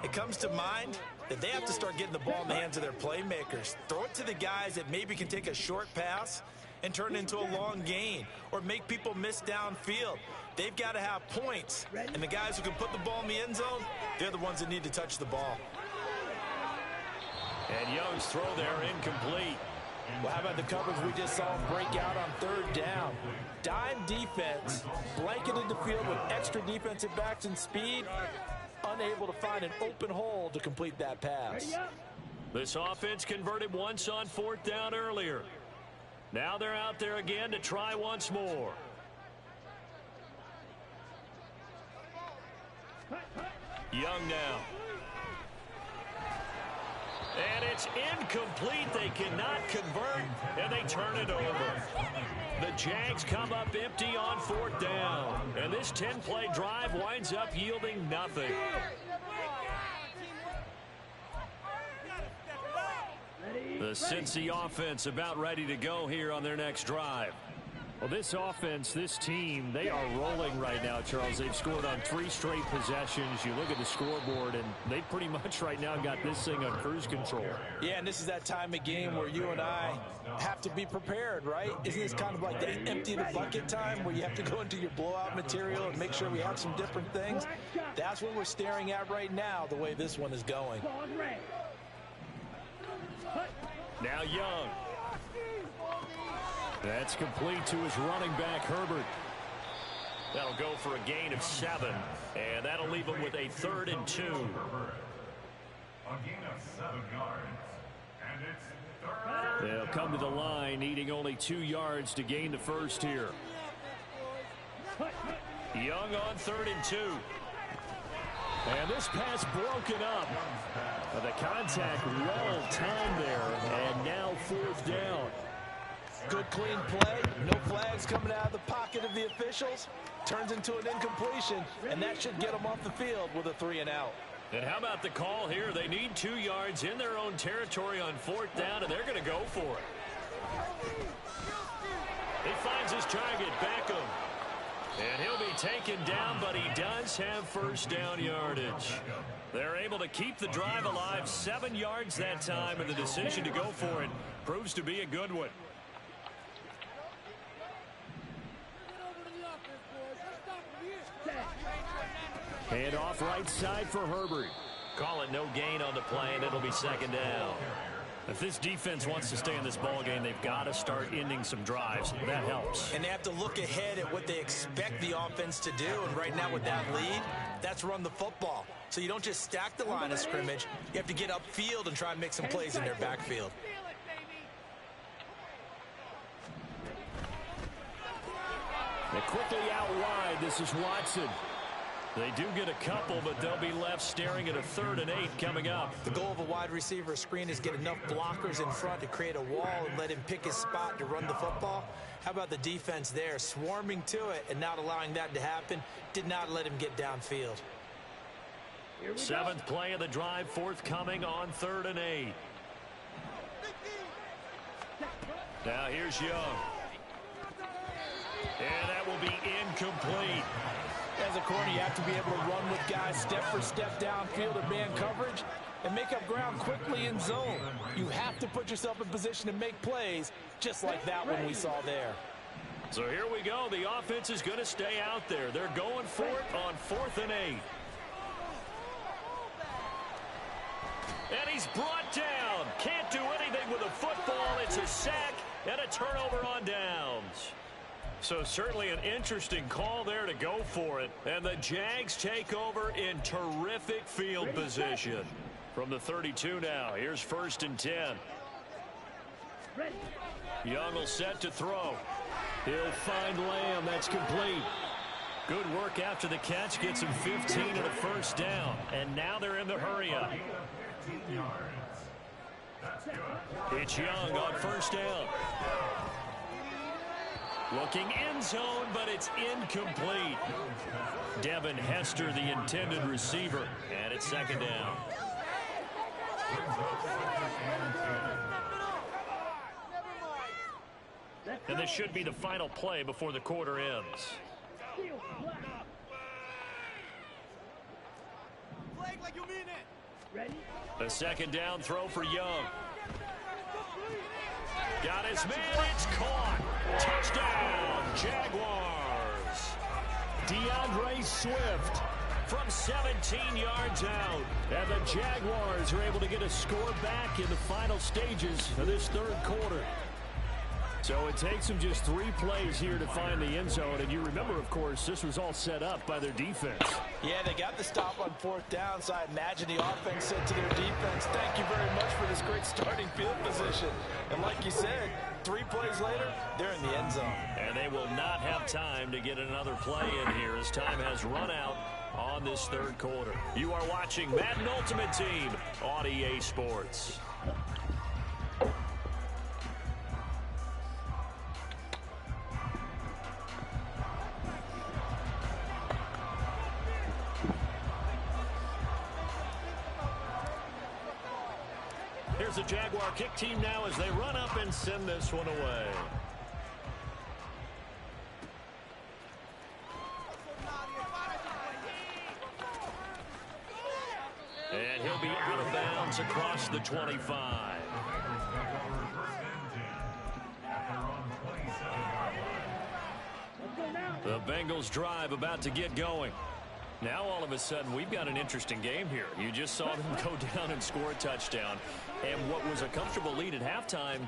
it comes to mind that they have to start getting the ball in the hands of their playmakers. Throw it to the guys that maybe can take a short pass and turn it into a long gain or make people miss downfield. They've got to have points, and the guys who can put the ball in the end zone, they're the ones that need to touch the ball. And Young's throw there incomplete. Well, how about the coverage we just saw him break out on 3rd down? Dime defense, blanketed the field with extra defensive backs and speed, unable to find an open hole to complete that pass. This offense converted once on 4th down earlier. Now they're out there again to try once more. Young now. And it's incomplete. They cannot convert, and they turn it over. The Jags come up empty on 4th down. And this 10-play drive winds up yielding nothing. The Cincy offense about ready to go here on their next drive. Well, this offense, this team, they are rolling right now, Charles. They've scored on 3 straight possessions. You look at the scoreboard, and they pretty much right now got this thing on cruise control. Yeah, and this is that time of game where you and I have to be prepared, right? Isn't this kind of like the empty the bucket time where you have to go into your blowout material and make sure we have some different things? That's what we're staring at right now, the way this one is going. Now Young. That's complete to his running back, Herbert. That'll go for a gain of 7, and that'll leave him with a 3rd and 2. A gain of 7 yards, and it's 3rd. They'll come to the line, needing only 2 yards to gain the first here. Young on 3rd and 2. And this pass broken up. The contact well timed there, and now 4th down. Good, clean play. No flags coming out of the pocket of the officials. Turns into an incompletion, and that should get them off the field with a 3-and-out. And how about the call here? They need 2 yards in their own territory on 4th down, and they're going to go for it. He finds his target, Beckham. And he'll be taken down, but he does have first down yardage. They're able to keep the drive alive, 7 yards that time, and the decision to go for it proves to be a good one. Hand off right side for Herbert. Call it no gain on the play, and it'll be 2nd down. If this defense wants to stay in this ball game, they've got to start ending some drives. That helps. And they have to look ahead at what they expect the offense to do. And right now with that lead, that's run the football. So you don't just stack the line of scrimmage. You have to get upfield and try and make some plays in their backfield. They're quickly out wide. This is Watson. They do get a couple, but they'll be left staring at a 3rd and 8 coming up. The goal of a wide receiver screen is get enough blockers in front to create a wall and let him pick his spot to run the football. How about the defense there, swarming to it and not allowing that to happen? Did not let him get downfield. 7th play of the drive, forthcoming on 3rd and 8. Now here's Young. And that will be incomplete. As a corner, you have to be able to run with guys step for step downfield or man coverage and make up ground quickly in zone. You have to put yourself in position to make plays just like that one we saw there. So here we go. The offense is going to stay out there. They're going for it on 4th and 8. And he's brought down. Can't do anything with a football. It's a sack and a turnover on downs. So certainly an interesting call there to go for it. And the Jags take over in terrific field position. From the 32 now, here's 1st and 10. Young will set to throw. He'll find Lamb. That's complete. Good work after the catch. Gets him 15 and a 1st down. And now they're in the hurry up. It's Young on 1st down. Looking end zone, but it's incomplete. Devin Hester, the intended receiver. And it's 2nd down. And this should be the final play before the quarter ends. A 2nd down throw for Young. Got his man, it's caught. Touchdown, Jaguars. DeAndre Swift from 17 yards out. And the Jaguars are able to get a score back in the final stages of this 3rd quarter. So it takes them just 3 plays here to find the end zone. And you remember, of course, this was all set up by their defense. Yeah, they got the stop on 4th down, so I imagine the offense said to their defense, thank you very much for this great starting field position. And like you said, 3 plays later, they're in the end zone. And they will not have time to get another play in here as time has run out on this 3rd quarter. You are watching Madden Ultimate Team on EA Sports. Here's the Jaguar kick team now as they run up and send this one away. And he'll be out of bounds across the 25. The Bengals drive about to get going. Now all of a sudden we've got an interesting game here. You just saw them go down and score a touchdown. And what was a comfortable lead at halftime,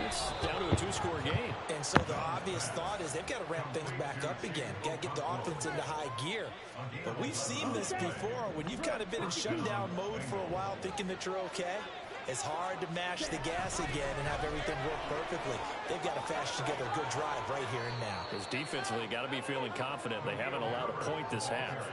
it's down to a 2-score game. And so the obvious thought is they've got to ramp things back up again. Got to get the offense into high gear. But we've seen this before. When you've kind of been in shutdown mode for a while thinking that you're okay, it's hard to mash the gas again and have everything work perfectly. They've got to fashion together a good drive right here and now. Because defensively, got to be feeling confident. They haven't allowed a point this half.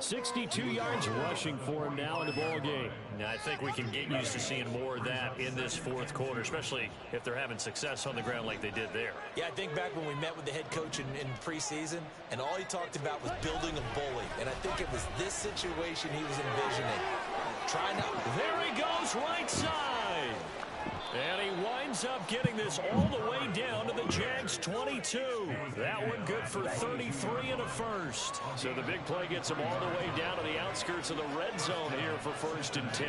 62 yards rushing for him now in the ball game. Now, I think we can get used to seeing more of that in this fourth quarter, especially if they're having success on the ground like they did there. Yeah, I think back when we met with the head coach in preseason, and all he talked about was building a bully. And I think it was this situation he was envisioning. Trying to... There he goes, right side. And he winds up getting this all the way down to the Jags 22. That one good for 33 and a first. So the big play gets him all the way down to the outskirts of the red zone here for 1st and 10.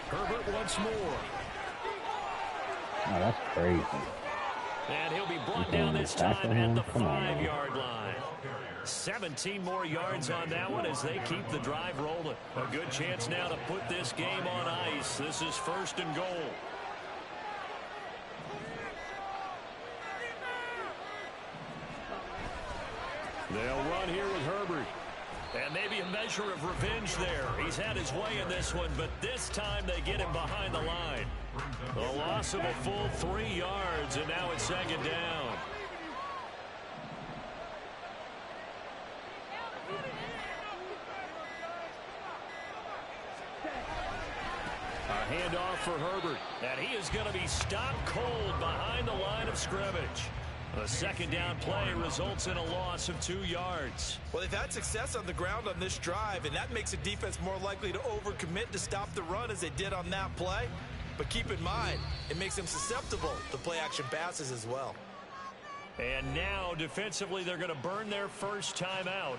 Herbert once more. Oh, that's crazy. And he'll be brought down this time at the 5-yard line. 17 more yards on that one as they keep the drive rolling. A good chance now to put this game on ice. This is 1st and goal. They'll run here with Herbert. And maybe a measure of revenge there. He's had his way in this one, but this time they get him behind the line. A loss of a full 3 yards, and now it's 2nd down. A handoff for Herbert, and he is going to be stopped cold behind the line of scrimmage. The 2nd down play results in a loss of 2 yards. Well, they've had success on the ground on this drive, and that makes a defense more likely to overcommit to stop the run as they did on that play. But keep in mind, it makes them susceptible to play-action passes as well. And now, defensively, they're going to burn their first time out.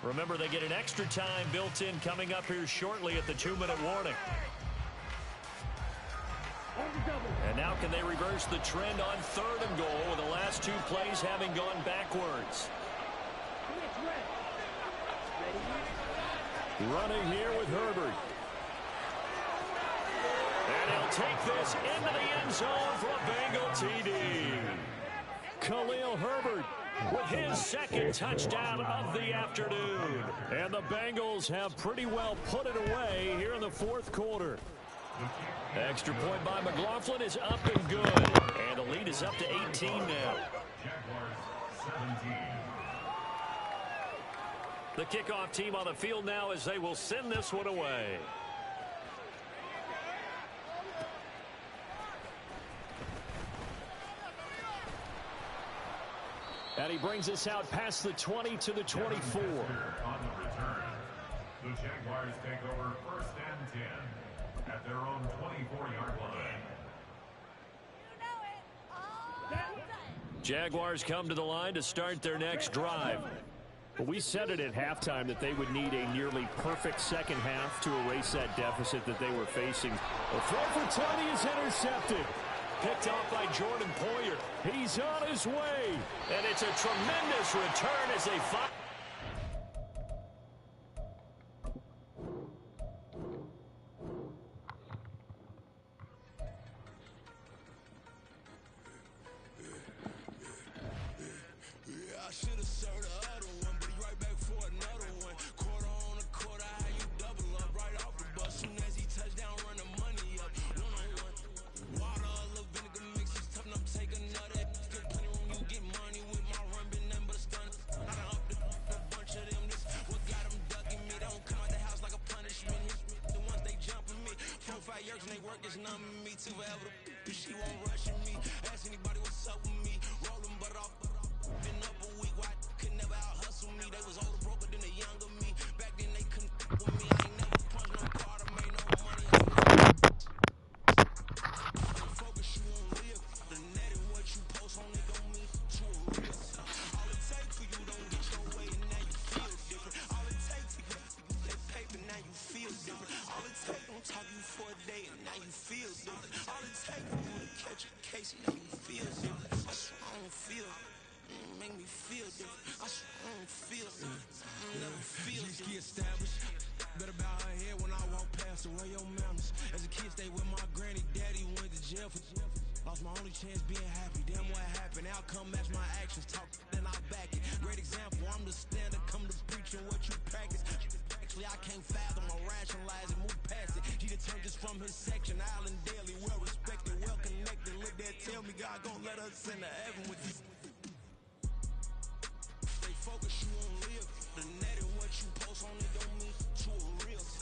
Remember, they get an extra time built in coming up here shortly at the 2-minute warning. And now can they reverse the trend on 3rd and goal with the last 2 plays having gone backwards? Running here with Herbert. And he'll take this into the end zone for a Bengal TD. Khalil Herbert with his 2nd touchdown of the afternoon. And the Bengals have pretty well put it away here in the 4th quarter. Extra point by McLaughlin is up and good. And the lead is up to 18 now. The kickoff team on the field now as they will send this one away. And he brings us out past the 20 to the 24. On the return, the Jaguars take over 1st and 10 at their own 24-yard line. Jaguars come to the line to start their next drive. But we said it at halftime that they would need a nearly perfect second half to erase that deficit that they were facing. A throw for 20 is intercepted. Picked off by Jordan Poyer. He's on his way. And it's a tremendous return as they fight. Lost my only chance being happy. Damn, what happened? Outcome match my actions. Talk, then I back it. Great example. I'm the standard. Come to preaching what you practice. Actually, I can't fathom or rationalize it. Move past it. He turned this from his section. Island daily, well respected, well connected. Look there, tell me God gon' let us into heaven with this. on it don't mean you a real